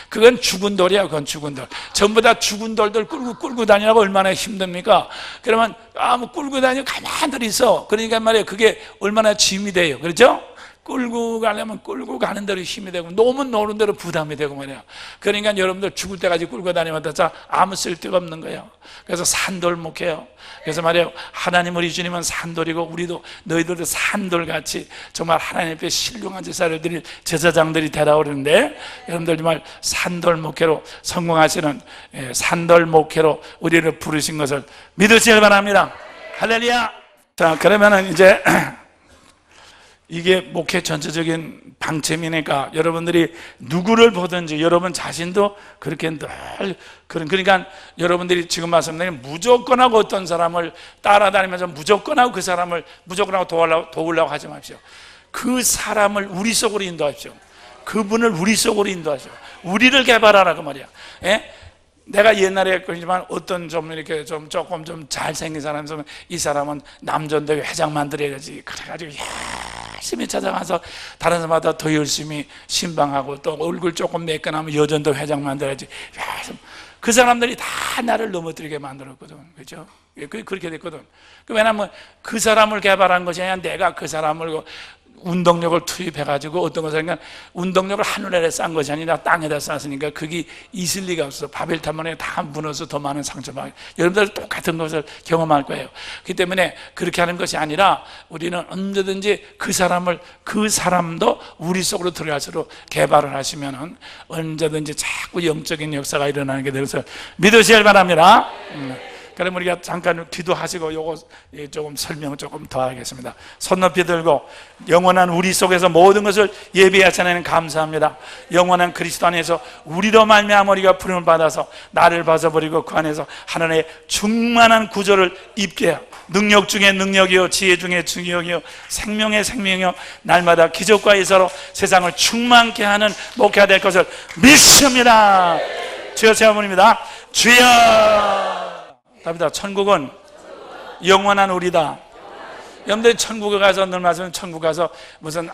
A: 그건 죽은 돌이야. 그건 죽은 돌. 전부 다 죽은 돌들 끌고 다니라고 얼마나 힘듭니까? 그러면 끌고 다니고 가만히 있어. 그러니까 말이에요, 그게 얼마나 짐이 돼요. 그렇죠? 끌고 가려면 끌고 가는 대로 힘이 되고, 놓으면 놓는 대로 부담이 되고 말이야. 그러니까 여러분들 죽을 때까지 끌고 다니면 아무 쓸데가 없는 거예요. 그래서 산돌 목회요. 그래서 말이에요, 하나님 우리 주님은 산돌이고 우리도 너희들도 산돌같이 정말 하나님 앞에 신령한 제사를 드릴 제사장들이 되라 그러는데, 여러분들 정말 산돌 목회로 성공하시는 산돌 목회로 우리를 부르신 것을 믿으시길 바랍니다. 할렐루야. 자, 그러면은 이제 이게 목회 전체적인 방침이니까 여러분들이 누구를 보든지 여러분 자신도 그렇게 늘 그러니까 여러분들이 지금 말씀드린 무조건 하고 어떤 사람을 따라다니면서 무조건 하고 그 사람을 무조건 하고 도우려고 하지 마십시오. 그 사람을 우리 속으로 인도하십시오. 그분을 우리 속으로 인도하십시오. 우리를 개발하라 그 말이야. 내가 옛날에 그러지만 어떤 좀 이렇게 조금 잘생긴 사람 있으면 이 사람은 남전대회 회장 만들어야지, 그래가지고 열심히 찾아가서 다른 사람마다 더 열심히 신방하고, 또 얼굴 조금 매끈하면 여전도 회장 만들어야지. 그 사람들이 다 나를 넘어뜨리게 만들었거든. 그죠? 그렇게 됐거든. 왜냐하면 그 사람을 개발한 것이 아니라 내가 그 사람을 운동력을 투입해가지고, 어떤 것은 운동력을 하늘에 싼 것이 아니라 땅에다 쌌으니까 그게 있을 리가 없어. 바벨탑만에 다 무너서 더 많은 상처받고, 여러분들 똑같은 것을 경험할 거예요. 그렇기 때문에 그렇게 하는 것이 아니라 우리는 언제든지 그 사람도 우리 속으로 들어갈수록 개발을 하시면은 언제든지 자꾸 영적인 역사가 일어나는 게 되어서 믿으시길 바랍니다. 그럼 우리가 잠깐 기도하시고 요거 조금 설명 조금 더 하겠습니다. 손 높이 들고 영원한 우리 속에서 모든 것을 예비하시는 감사합니다. 영원한 그리스도 안에서 우리로 말미암아 우리가 부름을 받아서 나를 벗어버리고 그 안에서 하나님의 충만한 구조를 입게 해요. 능력 중에 능력이요, 지혜 중에 지혜요, 생명의 생명이요, 날마다 기적과 예사로 세상을 충만케 하는 목회가 될 것을 믿습니다. 주여 제가 주여. 답니다. 천국은 영원한 우리다. 여러분들이 천국에 가서 늘 말씀은 천국 가서 무슨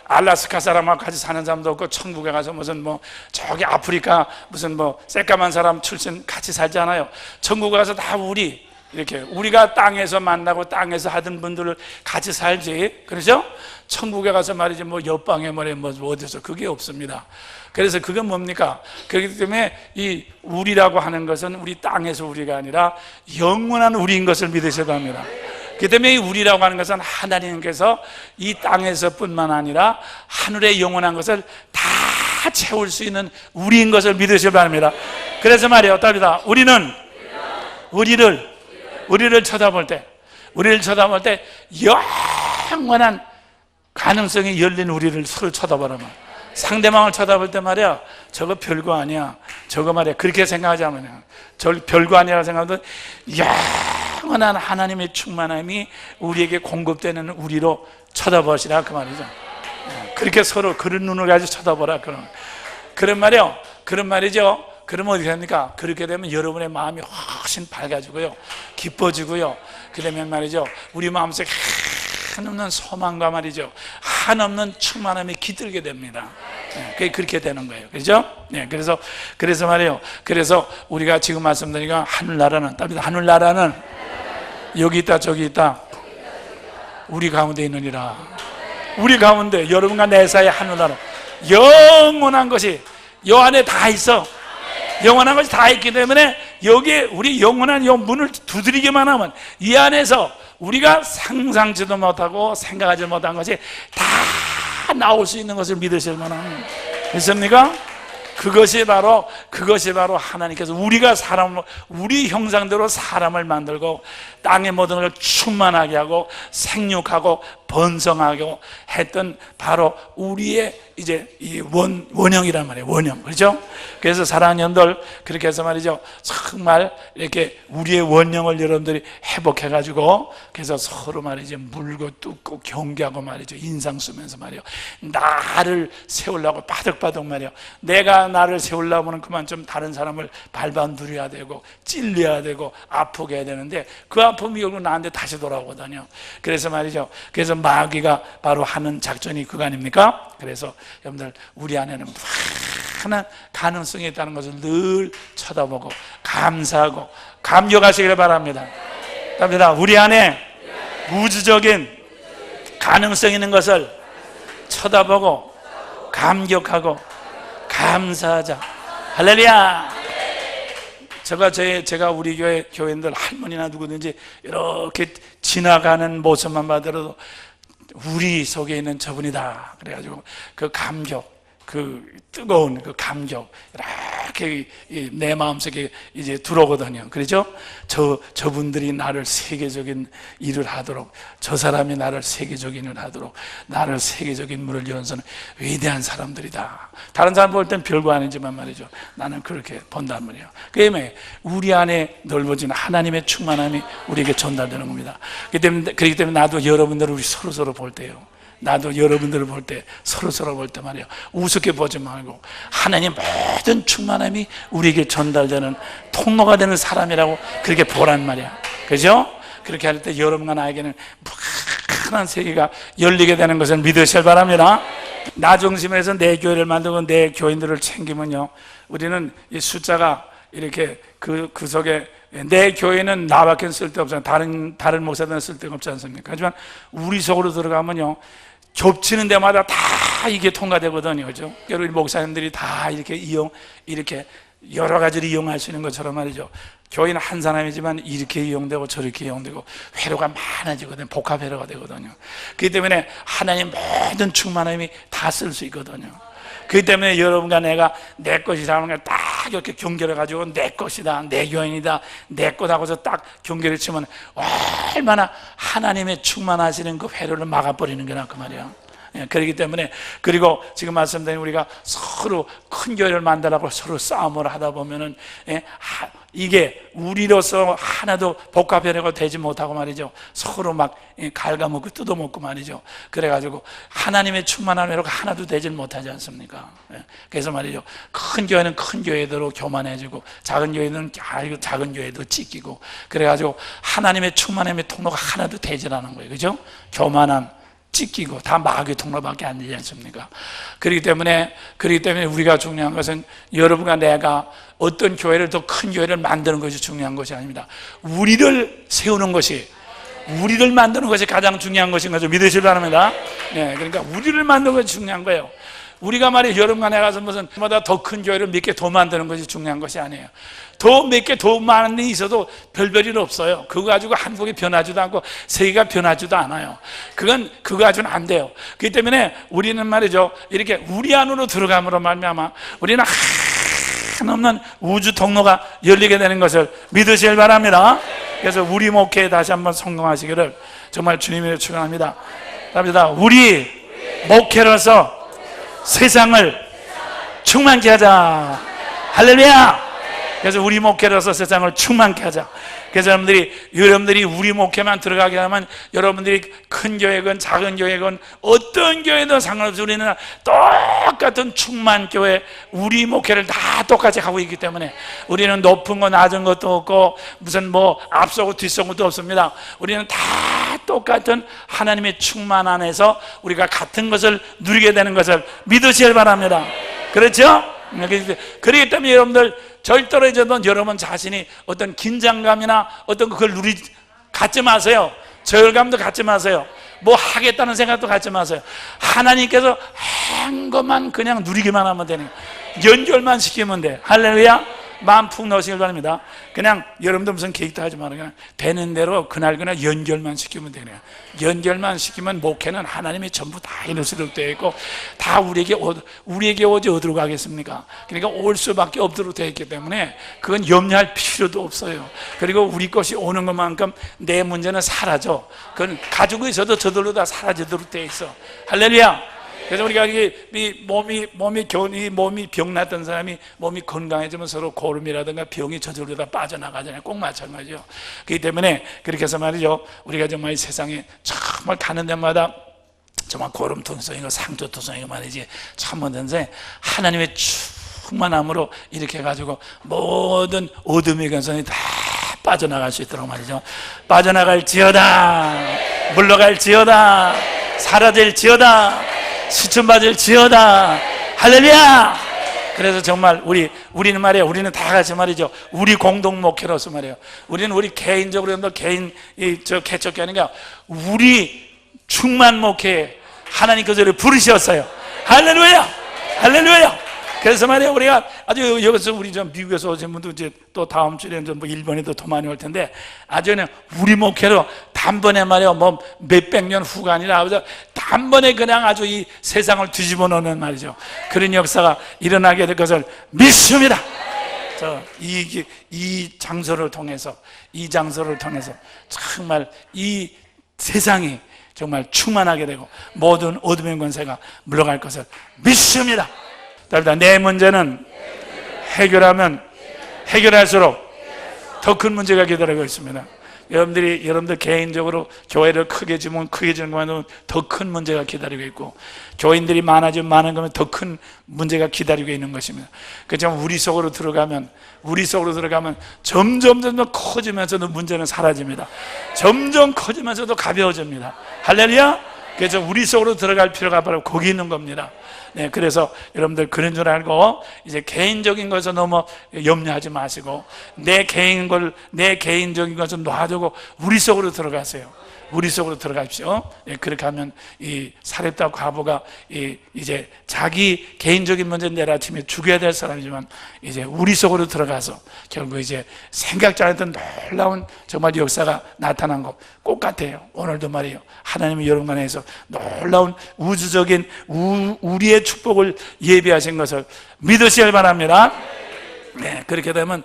A: 알라스카 사람하고 같이 사는 사람도 없고, 천국에 가서 무슨 뭐 저기 아프리카 무슨 뭐 새까만 사람 출신 같이 살지 않아요. 천국에 가서 다 이렇게 우리가 땅에서 만나고 땅에서 하던 분들을 같이 살지. 그렇죠? 천국에 가서 말이지 뭐 옆방에 뭐 어디서 그게 없습니다. 그래서 그건 뭡니까? 그렇기 때문에 이 우리라고 하는 것은 우리 땅에서 우리가 아니라 영원한 우리인 것을 믿으셔야 합니다. 그렇기 때문에 이 우리라고 하는 것은 하나님께서 이 땅에서 뿐만 아니라 하늘의 영원한 것을 다 채울 수 있는 우리인 것을 믿으셔야 합니다. 그래서 말이에요. 답니다. 우리를 쳐다볼 때 영원한 가능성이 열린 우리를 서로 쳐다보라면, 상대방을 쳐다볼 때 말이야, 저거 별거 아니야, 저거 말이야, 그렇게 생각하지 않으면, 저 별거 아니라고 생각하면 영원한 하나님의 충만함이 우리에게 공급되는 우리로 쳐다보시라 그 말이죠. 그렇게 서로 그런 눈을 가지고 쳐다보라 그런 말이죠. 그러면 어떻게 됩니까? 그렇게 되면 여러분의 마음이 훨씬 밝아지고요, 기뻐지고요. 그러면 말이죠, 우리 마음속에 한없는 소망과 말이죠, 한없는 충만함이 깃들게 됩니다. 그게 그렇게 되는 거예요. 그렇죠? 그래서 말이에요. 그래서 우리가 지금 말씀드리니까 하늘나라는 여기 있다 저기 있다 우리 가운데 있느니라. 우리 가운데 여러분과 내 사이에 하늘나라 영원한 것이 요 안에 다 있어. 영원한 것이 다 있기 때문에 여기에 우리 영원한 요 문을 두드리기만 하면 이 안에서 우리가 상상지도 못하고 생각하지 못한 것이 다 나올 수 있는 것을 믿으실 만한, 믿습니까? 그것이 바로 하나님께서 우리 형상대로 사람을 만들고 땅의 모든 걸 충만하게 하고 생육하고 번성하고 했던 바로 우리의 이제 이 원형이란 말이에요. 원형. 그렇죠? 그래서 사랑하는 여러분들, 그렇게 해서 말이죠, 정말 이렇게 우리의 원형을 여러분들이 회복해가지고, 그래서 서로 말이죠, 물고 뜯고 경계하고 말이죠, 인상 쓰면서 말이요, 나를 세우려고 바득바득 말이요, 내가 나를 세우려면 그만 좀 다른 사람을 밟아 누려야 되고 찔려야 되고 아프게 해야 되는데, 그 아픔이 결국 나한테 다시 돌아오거든요. 그래서 말이죠, 그래서 마귀가 바로 하는 작전이 그거 아닙니까? 그래서 여러분들, 우리 안에는 많은 가능성이 있다는 것을 늘 쳐다보고 감사하고 감격하시기를 바랍니다. 답니다. 우리 안에 우주적인 가능성 있는 것을 쳐다보고 감격하고 감사하자. 할렐루야. 제가 우리 교회인들 할머니나 누구든지 이렇게 지나가는 모습만 봐더라도 우리 속에 있는 저분이다 그래가지고 그 감격, 그 뜨거운 그 감격 이렇게 내 마음속에 이제 들어오거든요. 그렇죠? 저분들이 나를 세계적인 일을 하도록, 저 사람이 나를 세계적인 일을 하도록, 나를 세계적인 문을 연서는 위대한 사람들이다. 다른 사람 볼 땐 별거 아니지만 말이죠, 나는 그렇게 본단 말이에요. 그러면 우리 안에 넓어진 하나님의 충만함이 우리에게 전달되는 겁니다. 그렇기 때문에 나도 여러분들을 우리 서로 볼 때요, 나도 여러분들을 볼 때 서로 볼 때 말이야, 우습게 보지 말고 하나님 모든 충만함이 우리에게 전달되는 통로가 되는 사람이라고 그렇게 보란 말이야. 그죠? 그렇게 할 때 여러분과 나에게는 무한한 세계가 열리게 되는 것을 믿으셔야 바랍니다. 나 중심에서 내 교회를 만들고 내 교인들을 챙기면요, 우리는 이 숫자가 이렇게 그 속에, 내 교회는 나밖에 쓸데없잖아요. 다른 목사들은 쓸데가 없지 않습니까? 하지만 우리 속으로 들어가면요, 겹치는 데마다 다 이게 통과되거든요. 그죠? 우리 목사님들이 다 이렇게 여러 가지를 이용할 수 있는 것처럼 말이죠, 교회는 한 사람이지만 이렇게 이용되고 저렇게 이용되고 회로가 많아지거든요. 복합 회로가 되거든요. 그렇기 때문에 하나님 모든 충만함이 다 쓸 수 있거든요. 그렇기 때문에 여러분과 내가 내 것이라는 걸 딱 이렇게 경계를 가지고 내 것이다, 내 교인이다, 내 것하고서 딱 경계를 치면 얼마나 하나님의 충만하시는 그 회로를 막아버리는 거나 그 말이야. 그렇기 때문에, 그리고 지금 말씀드린 우리가 서로 큰 교회를 만들라고 서로 싸움을 하다 보면은 이게 우리로서 하나도 복합회로가 되지 못하고 말이죠, 서로 막 갉아먹고 뜯어먹고 말이죠. 그래가지고 하나님의 충만한 회로가 하나도 되질 못하지 않습니까? 그래서 말이죠, 큰 교회는 큰 교회대로 교만해지고 작은 교회는 작은 교회도 찢기고, 그래가지고 하나님의 충만함의 통로가 하나도 되질 않은 거예요. 그죠? 교만함, 찢기고 다 마귀의 통로밖에 안 되지 않습니까? 그렇기 때문에 우리가 중요한 것은 여러분과 내가 어떤 교회를, 더 큰 교회를 만드는 것이 중요한 것이 아닙니다. 우리를 세우는 것이, 우리를 만드는 것이 가장 중요한 것인 거죠. 믿으시기 바랍니다. 그러니까 우리를 만드는 것이 중요한 거예요. 우리가 말이에요, 여러분과 내가 가서 무슨 보다 더 큰 교회를 몇 개 더 만드는 것이 중요한 것이 아니에요. 더 몇 개 더 많은 일이 있어도 별별일 없어요. 그거 가지고 한국이 변하지도 않고 세계가 변하지도 않아요. 그거 가지고는 안 돼요. 그렇기 때문에 우리는 말이죠, 이렇게 우리 안으로 들어감으로 말미암아 우리는 한없는 우주 통로가 열리게 되는 것을 믿으시길 바랍니다. 그래서 우리 목회에 다시 한번 성공하시기를 정말 주님으로 축원합니다. 답니다. 우리 목회로서 세상을 충만케 하자. 할렐루야. 그래서 우리 목회로서 세상을 충만케 하자. 그래서 여러분들이 우리 목회만 들어가게 하면, 여러분들이 큰 교회건 작은 교회건 어떤 교회든 상관없이 우리는 똑같은 충만교회, 우리 목회를 다 똑같이 하고 있기 때문에 우리는 높은 거 낮은 것도 없고 무슨 뭐 앞서고 뒤서고 것도 없습니다. 우리는 다 똑같은 하나님의 충만 안에서 우리가 같은 것을 누리게 되는 것을 믿으시길 바랍니다. 그렇죠? 그렇기 때문에 여러분들 절대로 이제는 여러분 자신이 어떤 긴장감이나 어떤 그걸 갖지 마세요. 저열감도 갖지 마세요. 뭐 하겠다는 생각도 갖지 마세요. 하나님께서 한 것만 그냥 누리기만 하면 되는, 연결만 시키면 돼. 할렐루야. 마음 푹 넣으시길 바랍니다. 그냥 여러분들 무슨 계획도 하지 마라. 그냥 되는 대로 그날 연결만 시키면 되네요. 연결만 시키면 목회는 하나님이 전부 다 이룰 수 되어 있고, 다 우리에게 오지 어디로 가겠습니까? 그러니까 올 수밖에 없도록 되어 있기 때문에 그건 염려할 필요도 없어요. 그리고 우리 것이 오는 것만큼 내 문제는 사라져. 그건 가지고 있어도 저절로 다 사라지도록 되어 있어. 할렐루야. 그래서 우리가 이 몸이 병났던 사람이 몸이 건강해지면 서로 고름이라든가 병이 저절로 다 빠져나가잖아요. 꼭 마찬가지죠. 그렇기 때문에 그렇게 해서 말이죠, 우리가 정말 이 세상에 정말 가는 데마다 정말 고름투성이고 상처투성이고 말이지 참 많은데, 하나님의 충만함으로 이렇게 해가지고 모든 어둠의 근성이 다 빠져나갈 수 있도록 말이죠. 빠져나갈지어다, 물러갈지어다, 사라질지어다, 시춘받을지어다. 할렐루야. 그래서 정말 우리는 말이에요, 우리는 다 같이 말이죠, 우리 공동 목회로서 말이에요, 우리는 우리 개인적으로 개인 개척이 아니라 우리 충만 목회 하나님께서 우리를 부르셨어요. 할렐루야. 할렐루야. 그래서 말이에요, 우리가 아주 여기서 우리 좀 미국에서 오신 분도 이제 또 다음 주에 뭐 일본에도 더 많이 올 텐데, 아주 그냥 우리 목회로 단번에 말이에요, 뭐 몇백 년 후가 아니라 단번에 그냥 아주 이 세상을 뒤집어 놓는 말이죠, 그런 역사가 일어나게 될 것을 믿습니다. 이 장소를 통해서 정말 이 세상이 정말 충만하게 되고 모든 어둠의 권세가 물러갈 것을 믿습니다. 내 문제는 해결할수록 더 큰 문제가 기다리고 있습니다. 여러분들 개인적으로 교회를 크게 지면 크게 지는 것만으로 더 큰 문제가 기다리고 있고, 교인들이 많아지면 많은 거면 더 큰 문제가 기다리고 있는 것입니다. 그렇지만 우리 속으로 들어가면 점점 커지면서도 문제는 사라집니다. 점점 커지면서도 가벼워집니다. 할렐루야. 그래서 우리 속으로 들어갈 필요가 바로 거기 있는 겁니다. 그래서 여러분들 그런 줄 알고 이제 개인적인 것을 너무 염려하지 마시고 내 개인적인 것을 놔두고 우리 속으로 들어가세요. 우리 속으로 들어가십시오. 그렇게 하면 이 사렙다 과부가 이제 자기 개인적인 문제는 내일 아침에 죽여야 될 사람이지만 이제 우리 속으로 들어가서 결국 이제 생각지 않았던 놀라운 정말 역사가 나타난 것 똑같아요. 오늘도 말이에요, 하나님이 여러분 안에서 놀라운 우주적인 우리의 축복을 예비하신 것을 믿으시길 바랍니다. 네, 그렇게 되면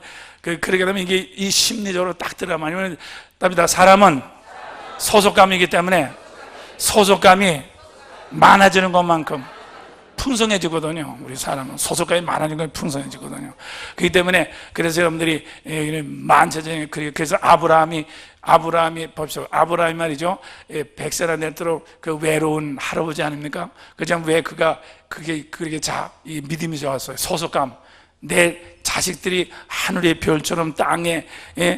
A: 이게 이 심리적으로 딱 들어가면 답니다. 사람은 소속감이기 때문에 소속감이 많아지는 것만큼 풍성해지거든요. 우리 사람은 소속감이 많아지는 건 풍성해지거든요. 그렇기 때문에 그래서 여러분들이 만체적인, 그래서 아브라함이 보십시오. 아브라함이 말이죠, 100세나 되도록 그 외로운 할아버지 아닙니까? 그냥 왜 그게 이 믿음이 좋았어요. 소속감. 내 자식들이 하늘의 별처럼 땅의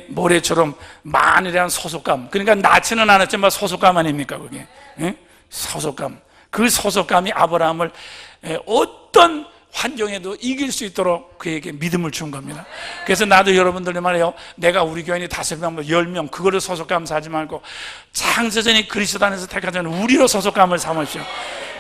A: 모래처럼 많으라는 소속감. 그러니까 낳지는 않았지만 소속감 아닙니까 그게? 소속감. 그 소속감이 아브라함을 어떤 환경에도 이길 수 있도록 그에게 믿음을 준 겁니다. 그래서 나도 여러분들이 말이에요, 내가 우리 교인이 5명, 10명 그거를 소속감 사지 말고 창세전에 그리스도 안에서 택하자는 우리로 소속감을 삼으십시오.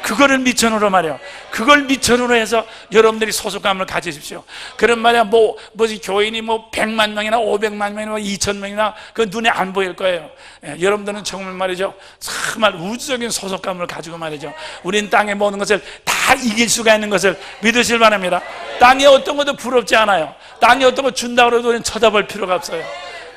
A: 그거를 미천으로 말이에요. 그걸 미천으로 해서 여러분들이 소속감을 가지십시오. 그런 말이야, 뭐지 교인이 100만 명이나 500만 명이나 2,000명이나 그 눈에 안 보일 거예요. 여러분들은 정말 말이죠, 정말 우주적인 소속감을 가지고 말이죠, 우리는 땅의 모든 것을 다 이길 수가 있는 것을 믿으실 바랍니다. 땅에 어떤 것도 부럽지 않아요. 땅에 어떤 것 준다고 해도 우리는 쳐다볼 필요가 없어요.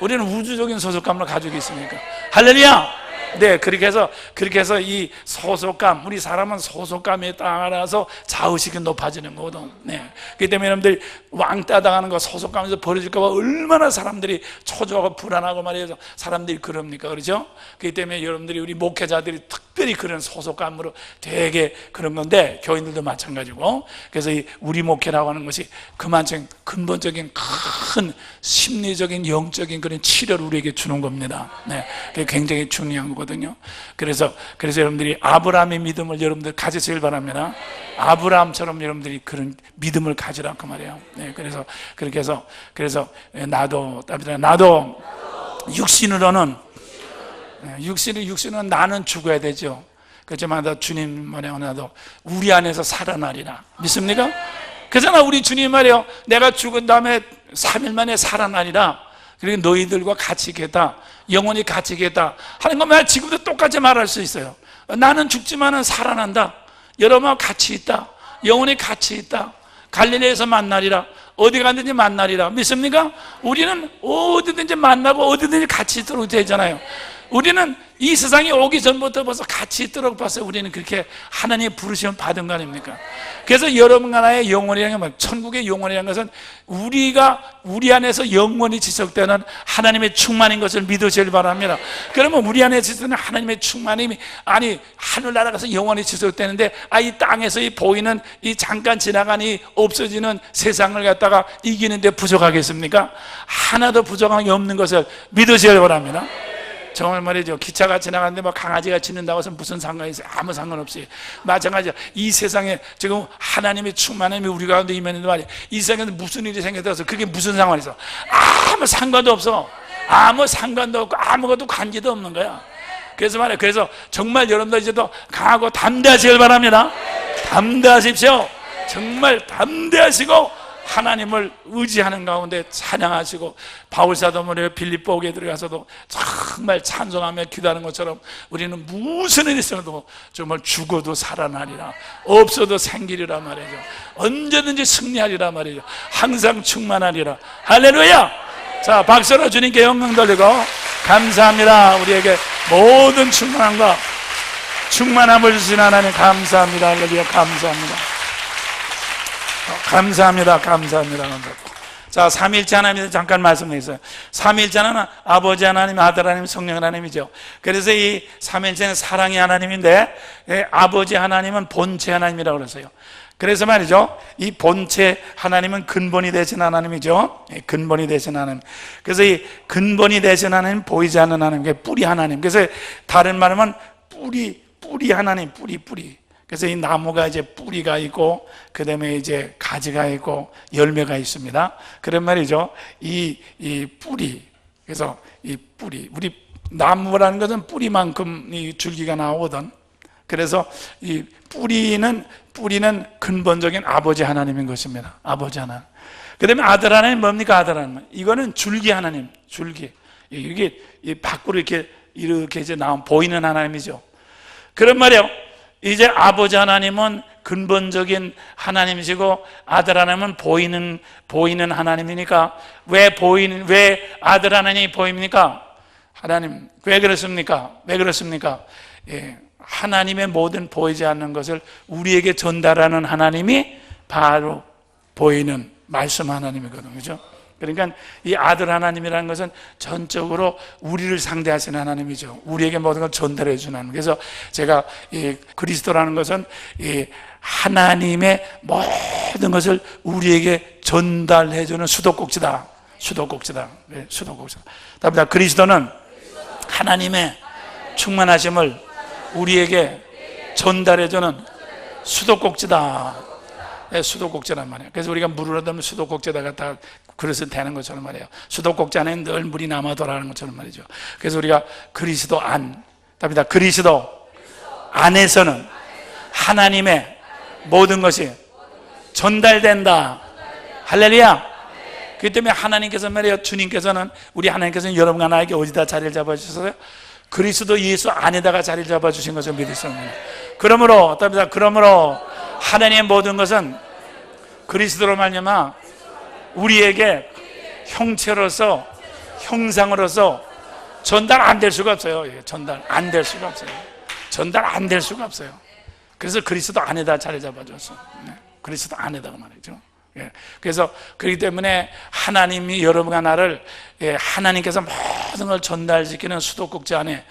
A: 우리는 우주적인 소속감을 가지고 있으니까. 할렐루야! 네, 그렇게 해서 이 소속감, 우리 사람은 소속감에 따라서 자의식이 높아지는 거거든. 네. 그렇기 때문에 여러분들이 왕따 당하는 거 소속감에서 벌어질까 봐 얼마나 사람들이 초조하고 불안하고 말이죠. 사람들이 그럽니까? 그렇죠? 그렇기 때문에 여러분들이, 우리 목회자들이 특별히 그런 소속감으로 되게 그런 건데, 교인들도 마찬가지고. 그래서 이 우리 목회라고 하는 것이 그만큼 근본적인 큰 심리적인 영적인 그런 치료를 우리에게 주는 겁니다. 네. 그게 굉장히 중요한 거거든요. 그래서 여러분들이 아브라함의 믿음을 여러분들 가지시길 바랍니다. 아브라함처럼 여러분들이 그런 믿음을 가지라 그 말이에요. 네. 그래서 나도 육신으로는 나는 죽어야 되죠. 그렇지만 주님 말이에요, 나도 우리 안에서 살아나리라. 믿습니까? 그러잖아, 우리 주님 말이에요, 내가 죽은 다음에 3일 만에 살아나리라. 그리고 너희들과 같이 있겠다, 영원히 같이 있겠다 하는 것만 지금도 똑같이 말할 수 있어요. 나는 죽지만은 살아난다, 여러분과 같이 있다, 영원히 같이 있다, 갈릴리에서 만나리라, 어디 가든지 만나리라. 믿습니까? 우리는 어디든지 만나고 어디든지 같이 있도록 되잖아요. 우리는 이 세상에 오기 전부터 벌써 같이 있도록 봤어요. 우리는 그렇게 하나님의 부르심을 받은 거 아닙니까? 그래서 여러분과 나의 영혼이라는 건, 천국의 영혼이라는 것은 우리 안에서 영원히 지속되는 하나님의 충만인 것을 믿으시길 바랍니다. 그러면 우리 안에 지속되는 하나님의 충만임이, 아니 하늘나라 가서 영원히 지속되는데, 이 땅에서 이 보이는 이 잠깐 지나간 이 없어지는 세상을 갖다가 이기는데 부족하겠습니까? 하나도 부족한 게 없는 것을 믿으시길 바랍니다. 정말 말이죠, 기차가 지나가는데 강아지가 짖는다고 해서 무슨 상관이 있어요? 아무 상관없이. 마찬가지야, 이 세상에 지금 하나님의 충만함이 우리 가운데 임했는데 말이야, 이 세상에 무슨 일이 생겼다고 해서 그게 무슨 상관이 있어? 아무 상관도 없어. 아무 상관도 없고 아무것도 관계도 없는 거야. 그래서 말이야, 그래서 정말 여러분들 이제 더 강하고 담대하시길 바랍니다. 담대하십시오. 정말 담대하시고 하나님을 의지하는 가운데 찬양하시고, 바울사도 말이에요, 빌립보에 들어가서도 정말 찬송하며 기도하는 것처럼 우리는 무슨 일이 있어도 정말 죽어도 살아나리라, 없어도 생기리라 말이죠. 언제든지 승리하리라 말이죠. 항상 충만하리라. 할렐루야! 자, 박수로 주님께 영광 돌리고 감사합니다. 우리에게 모든 충만함을 주신 하나님 감사합니다. 할렐루야, 감사합니다. 감사합니다. 자, 삼위일체 하나님에 잠깐 말씀드렸어요. 삼위일체는 아버지 하나님, 아들 하나님, 성령 하나님이죠. 그래서 이 삼위일체는 사랑의 하나님인데, 아버지 하나님은 본체 하나님이라고 그랬어요. 그래서 말이죠, 이 본체 하나님은 근본이 되신 하나님이죠. 근본이 되신 하나님. 그래서 이 근본이 되신 하나님, 보이지 않는 하나님, 뿌리 하나님. 그래서 다른 말하면 뿌리 하나님, 뿌리. 그래서 이 나무가 이제 뿌리가 있고, 그 다음에 이제 가지가 있고, 열매가 있습니다. 그런 말이죠. 이 뿌리. 그래서 이 뿌리. 우리 나무라는 것은 뿌리만큼 이 줄기가 나오거든. 그래서 이 뿌리는 근본적인 아버지 하나님인 것입니다. 아버지 하나님. 그 다음에 아들 하나님 뭡니까? 아들 하나님. 이거는 줄기 하나님. 줄기. 이게 밖으로 이렇게 이제 보이는 하나님이죠. 그런 말이에요. 이제 아버지 하나님은 근본적인 하나님이시고 아들 하나님은 보이는 하나님이니까 왜 아들 하나님이 보입니까? 하나님 왜 그렇습니까? 예, 하나님의 모든 보이지 않는 것을 우리에게 전달하는 하나님이 바로 보이는 말씀 하나님이거든요. 그죠? 그러니까 이 아들 하나님이라는 것은 전적으로 우리를 상대하시는 하나님이죠. 우리에게 모든 걸 전달해 주는 하나님. 그래서 제가 이 그리스도라는 것은 이 하나님의 모든 것을 우리에게 전달해 주는 수도꼭지다. 네, 수도꼭지다. 답니다. 그리스도는 하나님의 충만하심을 우리에게 전달해 주는 수도꼭지다. 네, 수도꼭지란 말이에요. 그래서 우리가 물을 얻으면 수도꼭지에다가 다 그릇을 대는 것처럼 말이에요. 수도꼭지 안에 늘 물이 남아돌아가는 것처럼 말이죠. 그래서 우리가 그리스도 안, 답니다. 그리스도 안에서는 하나님의 모든 것이 전달된다. 할렐루야. 그렇기 때문에 하나님께서 말이에요. 주님께서는 우리 하나님께서는 여러분과 나에게 어디다 자리를 잡아주셨어요? 그리스도 예수 안에다가 자리를 잡아주신 것을 믿을 수 없는. 그러므로 답니다. 그러므로 하나님의 모든 것은 그리스도로 말미암아 우리에게 형체로서 형상으로서 전달 안 될 수가 없어요. 전달 안 될 수가 없어요. 그래서 그리스도 안에다 자리 잡아줘서 그리스도 안에다가 말이죠. 그래서 그렇기 때문에 하나님이 여러분과 나를 하나님께서 모든 걸 전달시키는 수도꼭지 안에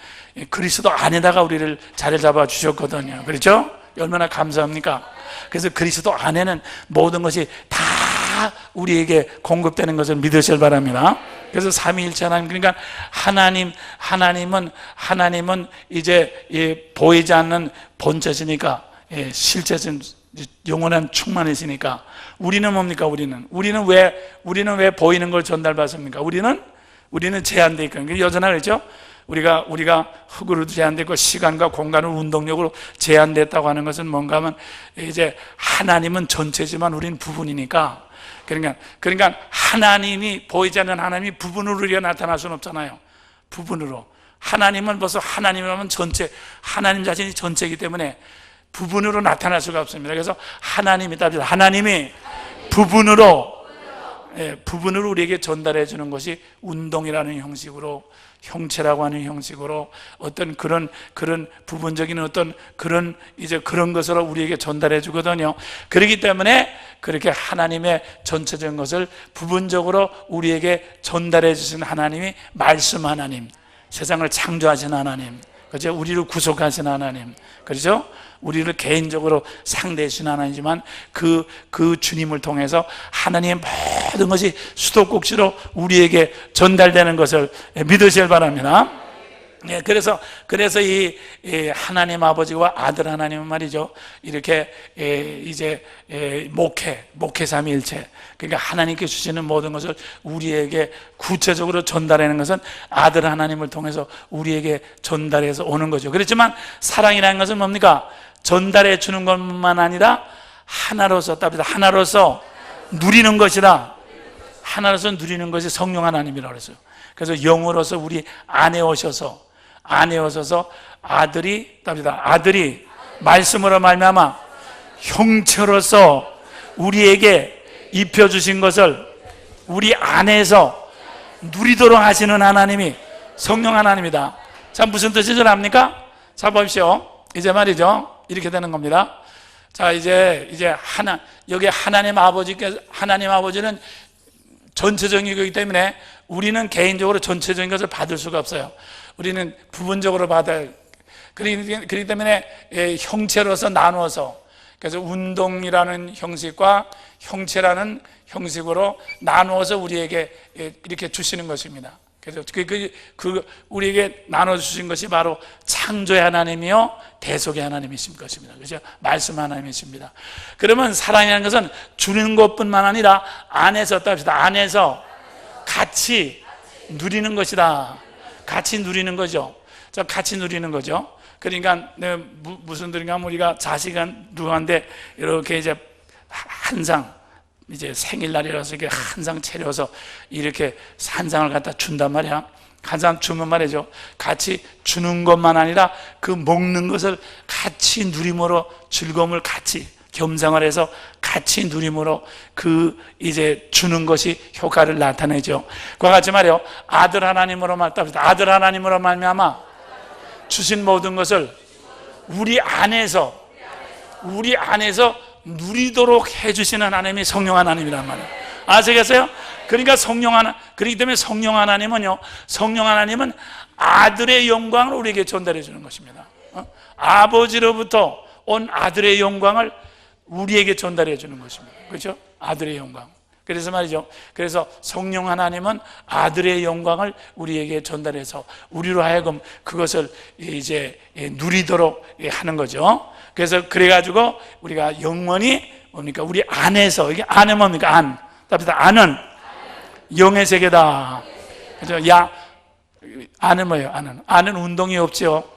A: 그리스도 안에다가 우리를 자리 잡아 주셨거든요. 그렇죠? 얼마나 감사합니까? 그래서 그리스도 안에는 모든 것이 다 우리에게 공급되는 것을 믿으실 바랍니다. 그래서 삼위일체 하나님, 그러니까 하나님은 이제 보이지 않는 본체시니까 실체신 영원한 충만이시니까 우리는 뭡니까? 우리는 왜 보이는 걸 전달받습니까? 우리는 제한되어 있거든요. 여전하 그렇죠? 우리가 흙으로 제한되고 시간과 공간을 운동력으로 제한됐다고 하는 것은 뭔가 하면 이제 하나님은 전체지만 우리는 부분이니까 그러니까 하나님이 보이지 않는 하나님이 부분으로 우리가 나타날 수는 없잖아요. 부분으로. 하나님은 벌써 하나님이라면 전체, 하나님 자신이 전체이기 때문에 부분으로 나타날 수가 없습니다. 그래서 하나님이 부분으로 우리에게 전달해 주는 것이 운동이라는 형식으로, 형체라고 하는 형식으로 어떤 그런 부분적인 어떤 그런 것으로 우리에게 전달해 주거든요. 그렇기 때문에 그렇게 하나님의 전체적인 것을 부분적으로 우리에게 전달해 주신 하나님이 말씀 하나님, 세상을 창조하신 하나님, 그죠? 우리를 구속하신 하나님, 그렇죠? 우리를 개인적으로 상대하신 하나님이지만 그 주님을 통해서 하나님의 모든 것이 수도꼭지로 우리에게 전달되는 것을 믿으실 바랍니다. 그래서 이 하나님 아버지와 아들 하나님은 말이죠. 이렇게 이제 목회 삼위일체, 그러니까 하나님께 주시는 모든 것을 우리에게 구체적으로 전달하는 것은 아들 하나님을 통해서 우리에게 전달해서 오는 거죠. 그렇지만 사랑이라는 것은 뭡니까? 전달해 주는 것만 아니라 하나로서 누리는 것이다. 하나로서 누리는 것이 성령 하나님이라고 그랬어요. 그래서 영으로서 우리 안에 오셔서 아들이 말씀으로 말미암아 형체로서 우리에게 입혀주신 것을 우리 안에서 누리도록 하시는 하나님이 성령 하나님이다. 자, 무슨 뜻인지 압니까? 자, 보십시오. 이제 말이죠. 이렇게 되는 겁니다. 자, 이제 여기 하나님 아버지는 전체적인 거기 때문에 우리는 개인적으로 전체적인 것을 받을 수가 없어요. 우리는 부분적으로 받아요. 그렇기 때문에 형체로서 나누어서, 그래서 운동이라는 형식과 형체라는 형식으로 나누어서 우리에게 이렇게 주시는 것입니다. 그래서 우리에게 나눠주신 것이 바로 창조의 하나님이요 대속의 하나님이신 것입니다. 그렇죠? 말씀 하나님이십니다. 그러면 사랑이라는 것은 주는 것뿐만 아니라 안에서 같이 누리는 것이다. 같이 누리는 거죠. 같이 누리는 거죠. 그러니까 무슨 뜻인가 하면 우리가 자식은 누구한테 이렇게 이제 한 상, 이제 생일날이라서 이렇게 한 상 차려서 이렇게 한 상을 갖다 준단 말이야. 한 상 주면 말이죠. 같이 주는 것만 아니라 그 먹는 것을 같이 누림으로 즐거움을 같이 겸상을 해서 같이 누림으로 그 이제 주는 것이 효과를 나타내죠. 그와 같이 말이요, 아들 하나님으로 아들 하나님으로 말미암아 주신 모든 것을 우리 안에서 누리도록 해주시는 하나님이 성령 하나님이란 말이에요. 아시겠어요? 그러니까 그렇기 때문에 성령 하나님은 아들의 영광을 우리에게 전달해 주는 것입니다. 아버지로부터 온 아들의 영광을 우리에게 전달해 주는 것입니다. 그렇죠? 아들의 영광. 그래서 말이죠, 그래서 성령 하나님은 아들의 영광을 우리에게 전달해서 우리로 하여금 그것을 이제 누리도록 하는 거죠. 그래서 그래가지고 우리가 영원히 뭡니까? 우리 안에서, 이게 안은 뭡니까? 안은 영의 세계다. 그죠? 안은 뭐예요? 안은 운동이 없죠.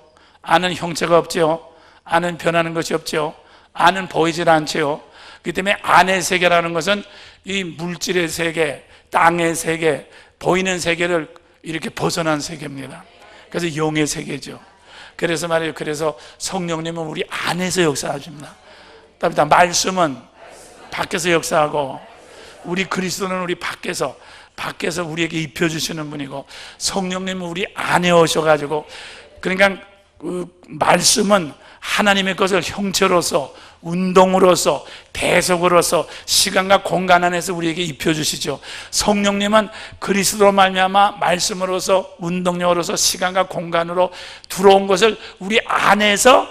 A: 안은 형체가 없죠. 안은 변하는 것이 없죠. 안은 보이질 않죠. 그렇기 때문에 안의 세계라는 것은 이 물질의 세계, 땅의 세계, 보이는 세계를 이렇게 벗어난 세계입니다. 그래서 영의 세계죠. 그래서 말이에요, 그래서 성령님은 우리 안에서 역사하십니다. 말씀은 밖에서 역사하고, 우리 그리스도는 우리 밖에서 우리에게 입혀주시는 분이고, 성령님은 우리 안에 오셔가지고, 그러니까 그 말씀은 하나님의 것을 형체로서, 운동으로서, 대속으로서, 시간과 공간 안에서 우리에게 입혀주시죠. 성령님은 그리스도로 말미암아 말씀으로서, 운동력으로서, 시간과 공간으로 들어온 것을 우리 안에서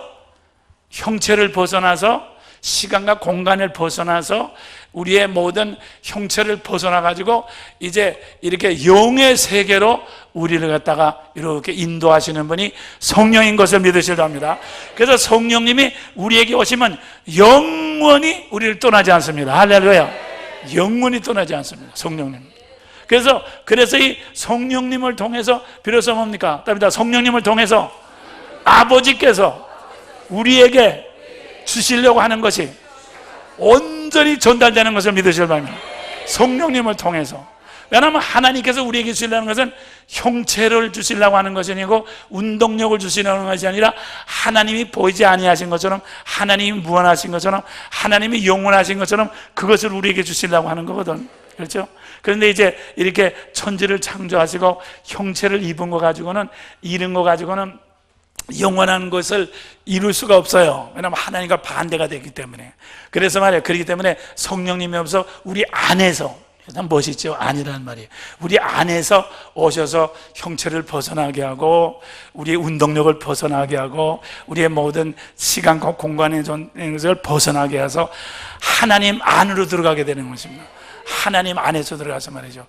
A: 형체를 벗어나서, 시간과 공간을 벗어나서 우리의 모든 형체를 벗어나가지고 이제 이렇게 영의 세계로 우리를 갖다가 이렇게 인도하시는 분이 성령인 것을 믿으시려 합니다. 그래서 성령님이 우리에게 오시면 영원히 우리를 떠나지 않습니다. 할렐루야. 영원히 떠나지 않습니다. 성령님. 그래서 이 성령님을 통해서 비로소 뭡니까? 성령님을 통해서 아버지께서 우리에게 주시려고 하는 것이 온전히 전달되는 것을 믿으실 바랍니다. 성령님을 통해서. 왜냐하면 하나님께서 우리에게 주시려는 것은 형체를 주시려고 하는 것이 아니고 운동력을 주시려는 것이 아니라 하나님이 보이지 아니하신 것처럼, 하나님이 무한하신 것처럼, 하나님이 영원하신 것처럼 그것을 우리에게 주시려고 하는 거거든. 그렇죠? 그런데 이제 이렇게 천지를 창조하시고 형체를 입은 거 가지고는, 이룬 거 가지고는 영원한 것을 이룰 수가 없어요. 왜냐하면 하나님과 반대가 되기 때문에. 그래서 말이에요, 그렇기 때문에 성령님이 없어 우리 안에서, 참 멋있죠? 안이라는 말이에요. 우리 안에서 오셔서 형체를 벗어나게 하고, 우리의 운동력을 벗어나게 하고, 우리의 모든 시간과 공간의 것을 벗어나게 해서 하나님 안으로 들어가게 되는 것입니다. 하나님 안에서 들어가서 말이죠,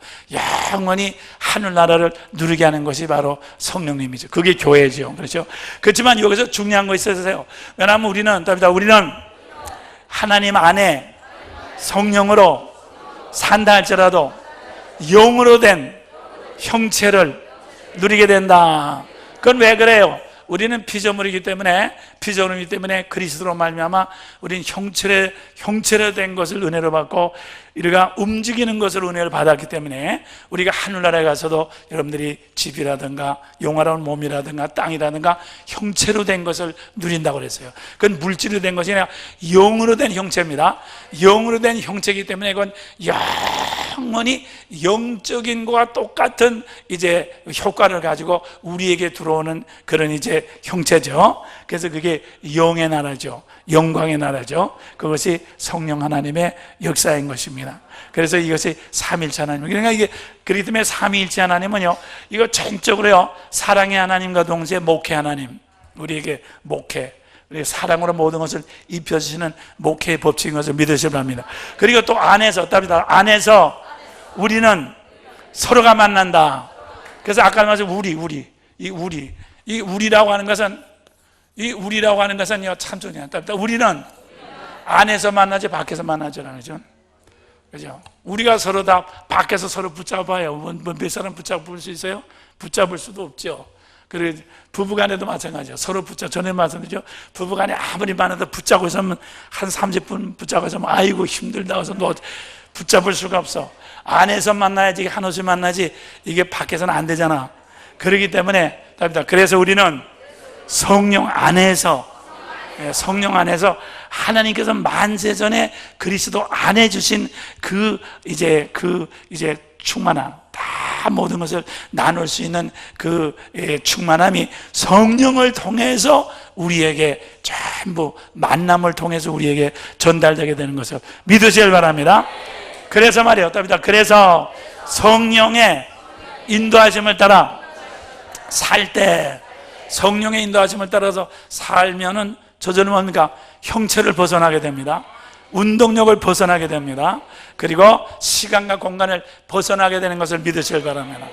A: 영원히 하늘나라를 누리게 하는 것이 바로 성령님이죠. 그게 교회죠. 그렇죠? 그렇지만 여기서 중요한 거 있어서요. 왜냐하면 우리는 하나님 안에 성령으로 산다 할지라도 영으로 된 형체를 누리게 된다. 그건 왜 그래요? 우리는 피조물이기 때문에 그리스도로 말미암아 우리는 형체로 된 것을 은혜로 받고, 우리가 움직이는 것을 은혜를 받았기 때문에 우리가 하늘나라에 가서도 여러분들이 집이라든가 영화로운 몸이라든가 땅이라든가 형체로 된 것을 누린다고 그랬어요. 그건 물질로 된 것이 아니라 영으로 된 형체입니다. 영으로 된 형체이기 때문에 그건 영원히 영적인 것과 똑같은 이제 효과를 가지고 우리에게 들어오는 그런 이제 형체죠. 그래서 그게 영의 나라죠. 영광의 나라죠. 그것이 성령 하나님의 역사인 것입니다. 그래서 이것이 삼위일체 하나님. 그러니까 이게, 그렇기 때문에 삼위일체 하나님은요, 이거 전적으로요, 사랑의 하나님과 동시에 목회 하나님, 우리에게 목회, 우리 사랑으로 모든 것을 입혀주시는 목회의 법칙인 것을 믿으시기 바랍니다. 그리고 또 안에서 우리는 서로가 만난다. 그래서 아까 말씀 이 우리라고 하는 것은 참 중요해요. 우리는 안에서 만나지 밖에서 만나지라는 거죠. 그죠? 우리가 서로 다 밖에서 서로 붙잡아요. 몇 사람 붙잡을 수 있어요? 붙잡을 수도 없죠. 그리고 부부간에도 마찬가지죠. 서로 전에 말씀드렸죠. 부부간에 아무리 많아도 붙잡고 있으면 한 30분 붙잡고 있으면 아이고 힘들다 해서 너 붙잡을 수가 없어. 안에서 만나야지, 한없이 만나지, 이게 밖에서는 안 되잖아. 그렇기 때문에, 그래서 우리는 성령 안에서 하나님께서 만세전에 그리스도 안에 주신 이제 충만함, 다 모든 것을 나눌 수 있는 그 충만함이 성령을 통해서 우리에게 전부 만남을 통해서 우리에게 전달되게 되는 것을 믿으시길 바랍니다. 그래서 말이에요. 그래서 성령의 인도하심을 따라 살 때, 성령의 인도하심을 따라서 살면은 저절로 뭡니까? 형체를 벗어나게 됩니다. 운동력을 벗어나게 됩니다. 그리고 시간과 공간을 벗어나게 되는 것을 믿으시길 바랍니다.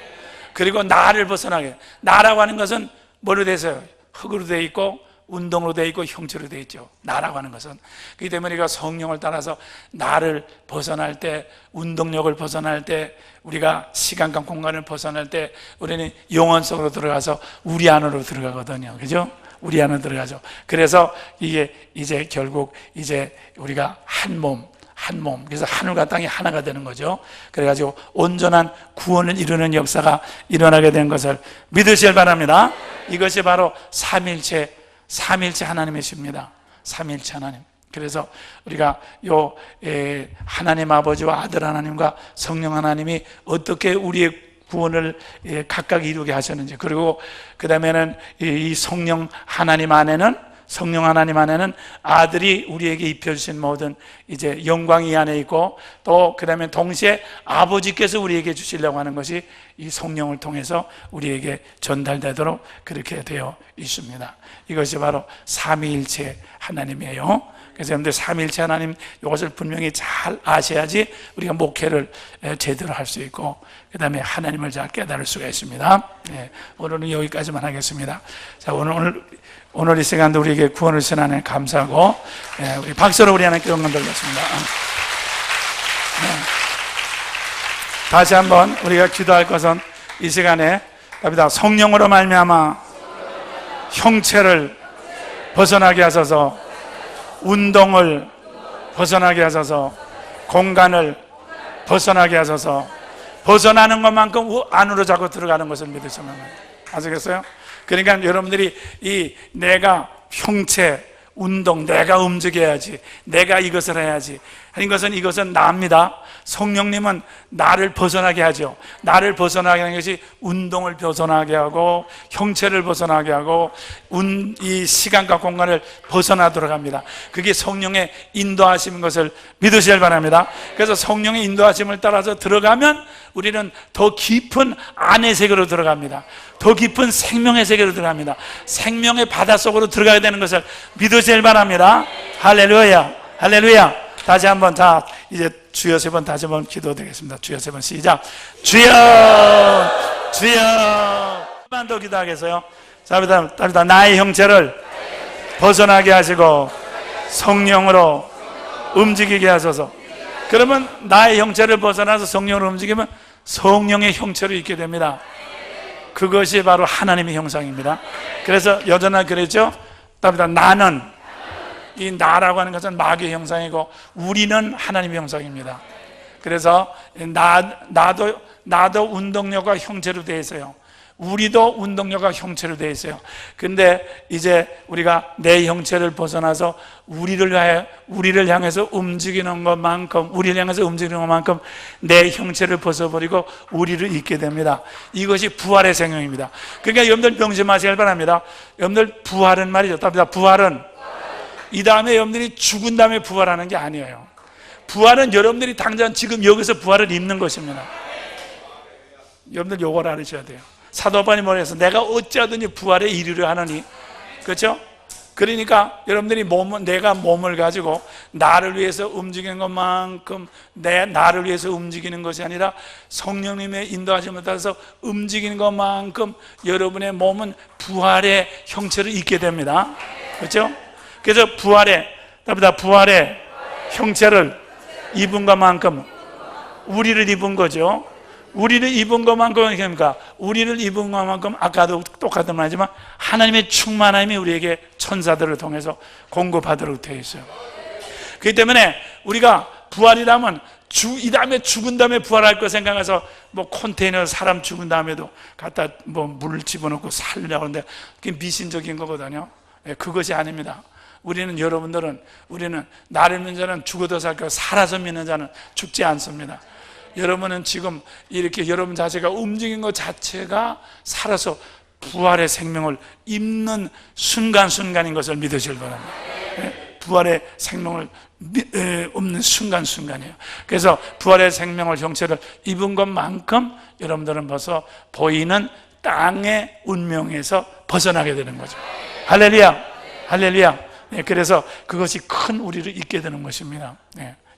A: 그리고 나를 벗어나게, 나라고 하는 것은 뭐로 되어 있어요? 흙으로 되어 있고 운동으로 되어 있고 형체로 되어 있죠. 나라고 하는 것은. 그렇기 때문에 우리가 성령을 따라서 나를 벗어날 때, 운동력을 벗어날 때, 우리가 시간과 공간을 벗어날 때 우리는 영원 속으로 들어가서 우리 안으로 들어가거든요. 그죠? 우리 안으로 들어가죠. 그래서 이게 이제 결국 이제 우리가 한 몸, 그래서 하늘과 땅이 하나가 되는 거죠. 그래가지고 온전한 구원을 이루는 역사가 일어나게 된 것을 믿으시길 바랍니다. 이것이 바로 삼일체 하나님이십니다. 삼일체 하나님. 그래서 우리가 하나님 아버지와 아들 하나님과 성령 하나님이 어떻게 우리의 구원을 각각 이루게 하셨는지, 그리고 그 다음에는 이 성령 하나님 안에는 아들이 우리에게 입혀주신 모든 이제 영광이 안에 있고, 또 그 다음에 동시에 아버지께서 우리에게 주시려고 하는 것이 이 성령을 통해서 우리에게 전달되도록 그렇게 되어 있습니다. 이것이 바로 삼위일체 하나님이에요. 그래서 여러분들 삼위일체 하나님, 이것을 분명히 잘 아셔야지 우리가 목회를 제대로 할 수 있고, 그 다음에 하나님을 잘 깨달을 수가 있습니다. 오늘은 여기까지만 하겠습니다. 자, 오늘 이 시간도 우리에게 구원을 주신 하나님 감사하고, 우리 박수로 우리 하나님께 영광 돌렸습니다. 다시 한번 우리가 기도할 것은 이 시간에 성령으로 말미암아 형체를 벗어나게 하소서, 운동을 벗어나게 하소서, 공간을 벗어나게 하소서. 벗어나는 것만큼 안으로 자꾸 들어가는 것을 믿으시면 아시겠어요? 그러니까 여러분들이 내가 형체, 운동, 내가 움직여야지, 내가 이것을 해야지 하는 것은, 이것은 나입니다. 성령님은 나를 벗어나게 하죠. 나를 벗어나게 하는 것이 운동을 벗어나게 하고, 형체를 벗어나게 하고, 이 시간과 공간을 벗어나도록 합니다. 그게 성령의 인도하심인 것을 믿으시길 바랍니다. 그래서 성령의 인도하심을 따라서 들어가면 우리는 더 깊은 안의 세계로 들어갑니다. 더 깊은 생명의 세계로 들어갑니다. 생명의 바닷속으로 들어가게 되는 것을 믿으시길 바랍니다. 할렐루야, 할렐루야. 다시 한번 이제 주여 세 번 다시 한번 기도드리겠습니다. 주여 세 번 시작. 주여, 주여. 한번 더 기도하겠어요. 자, 답니다. 나의 형체를 벗어나게 하시고 성령으로 움직이게 하소서. 그러면 나의 형체를 벗어나서 성령으로 움직이면 성령의 형체로 있게 됩니다. 그것이 바로 하나님의 형상입니다. 그래서 여전히 그랬죠. 답니다. 나는, 이 나라고 하는 것은 마귀의 형상이고 우리는 하나님의 형상입니다. 그래서 나도 운동력과 형체로 되어 있어요. 우리도 운동력과 형체로 되어 있어요. 근데 이제 우리가 내 형체를 벗어나서 우리를 향해서 움직이는 것만큼 내 형체를 벗어버리고 우리를 잊게 됩니다. 이것이 부활의 생명입니다. 그러니까 여러분들 명심하시길 바랍니다. 여러분들 부활은 말이죠. 답니다. 부활은 이 다음에 여러분들이 죽은 다음에 부활하는 게 아니에요. 부활은 여러분들이 당장 지금 여기서 부활을 입는 것입니다. 여러분들 요걸 알으셔야 돼요. 사도 바울이 뭐래서 내가 어찌하든지 부활에 이르려 하느니, 그렇죠? 그러니까 여러분들이 내가 몸을 가지고 나를 위해서 움직이는 것만큼 나를 위해서 움직이는 것이 아니라 성령님의 인도하심을 따라서 움직이는 것만큼 여러분의 몸은 부활의 형체를 입게 됩니다. 그렇죠? 그래서 부활의 형체를 입은 것만큼 우리를 입은 거죠. 우리를 입은 것만큼은 그러니까 우리를 입은 것만큼 아까도 똑같은 말이지만 하나님의 충만함이 우리에게 천사들을 통해서 공급하도록 되어 있어요. 그렇기 때문에 우리가 부활이라면 이 다음에 죽은 다음에 부활할 거 생각해서 컨테이너 사람 죽은 다음에도 갖다 물을 집어넣고 살려고 하는데 그게 미신적인 거거든요. 그것이 아닙니다. 우리는 우리는 나를 믿는 자는 죽어도 살고 살아서 믿는 자는 죽지 않습니다. 여러분은 지금 이렇게 여러분 자체가 움직인 것 자체가 살아서 부활의 생명을 입는 순간순간인 것을 믿으시길 바랍니다. 부활의 생명을 없는 순간순간이에요. 그래서 부활의 생명을 형체를 입은 것만큼 여러분들은 벌써 보이는 땅의 운명에서 벗어나게 되는 거죠. 할렐루야, 할렐루야. 그래서 그것이 큰 우리를 잊게 되는 것입니다.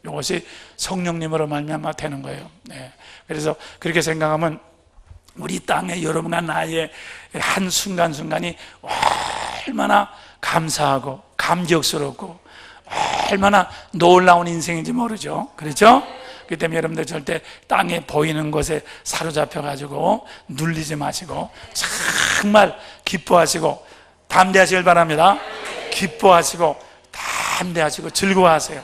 A: 이것이 성령님으로 말미암아 되는 거예요. 그래서 그렇게 생각하면 우리 땅에 여러분과 나의 한 순간순간이 얼마나 감사하고 감격스럽고 얼마나 놀라운 인생인지 모르죠. 그렇죠? 그렇기 때문에 여러분들 절대 땅에 보이는 것에 사로잡혀가지고 눌리지 마시고 정말 기뻐하시고 담대하시길 바랍니다. 기뻐하시고 담대하시고 즐거워하세요.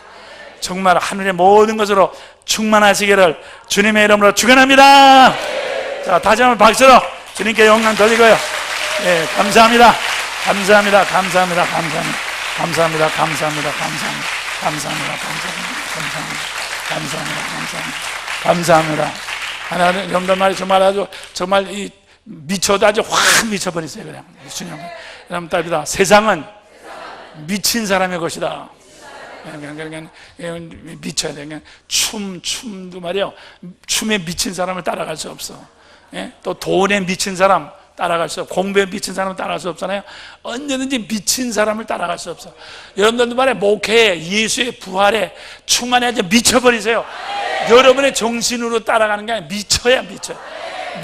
A: 정말 하늘의 모든 것으로 충만하시기를 주님의 이름으로 축원합니다. 자, 다시 한번 박수로 주님께 영광 돌리고요. 감사합니다. 감사합니다. 감사합니다. 감사합니다. 감사합니다. 감사합니다. 감사합니다. 감사합니다. 감사합니다. 감사합니다. 감사합니다. 감사합니다. 하나님 여러분들 말이 정말 이 미쳐도 아주 확 미쳐버리세요. 그냥 주님. 여러분 답이다. 세상은 미친 사람의 것이다. 그냥 미쳐야 돼. 그냥 춤도 말이야. 춤에 미친 사람을 따라갈 수 없어. 또 돈에 미친 사람 따라갈 수 없어. 공부에 미친 사람을 따라갈 수 없잖아요. 언제든지 미친 사람을 따라갈 수 없어. 여러분들도 말해 목회에 예수의 부활에 충만해서 미쳐버리세요. 여러분의 정신으로 따라가는 게 아니라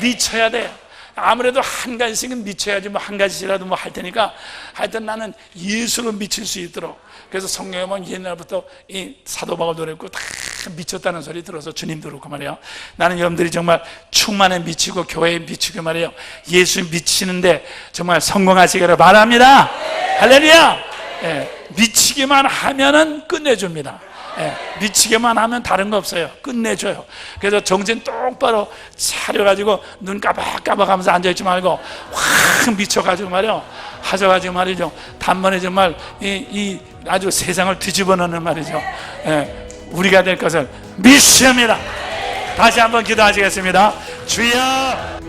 A: 미쳐야 돼. 아무래도 한 가지씩은 미쳐야지 뭐 한 가지씩이라도 뭐 할 테니까 하여튼 나는 예수로 미칠 수 있도록. 그래서 성경에 보면 옛날부터 이 사도 바울도 그랬고 다 미쳤다는 소리 들어서 주님도 그렇고 말이에요. 나는 여러분들이 정말 충만에 미치고 교회에 미치고 말이에요. 예수 미치는데 정말 성공하시기를 바랍니다. 할렐루야. 미치기만 하면은 끝내줍니다. 미치게만 하면 다른 거 없어요. 끝내줘요. 그래서 정신 똑바로 차려가지고 눈 까박까박하면서 앉아있지 말고 확 미쳐가지고 말이요 하셔가지고 말이죠. 단번에 정말 이 아주 세상을 뒤집어 놓는 말이죠. 우리가 될 것을 믿습니다. 다시 한번 기도하시겠습니다. 주여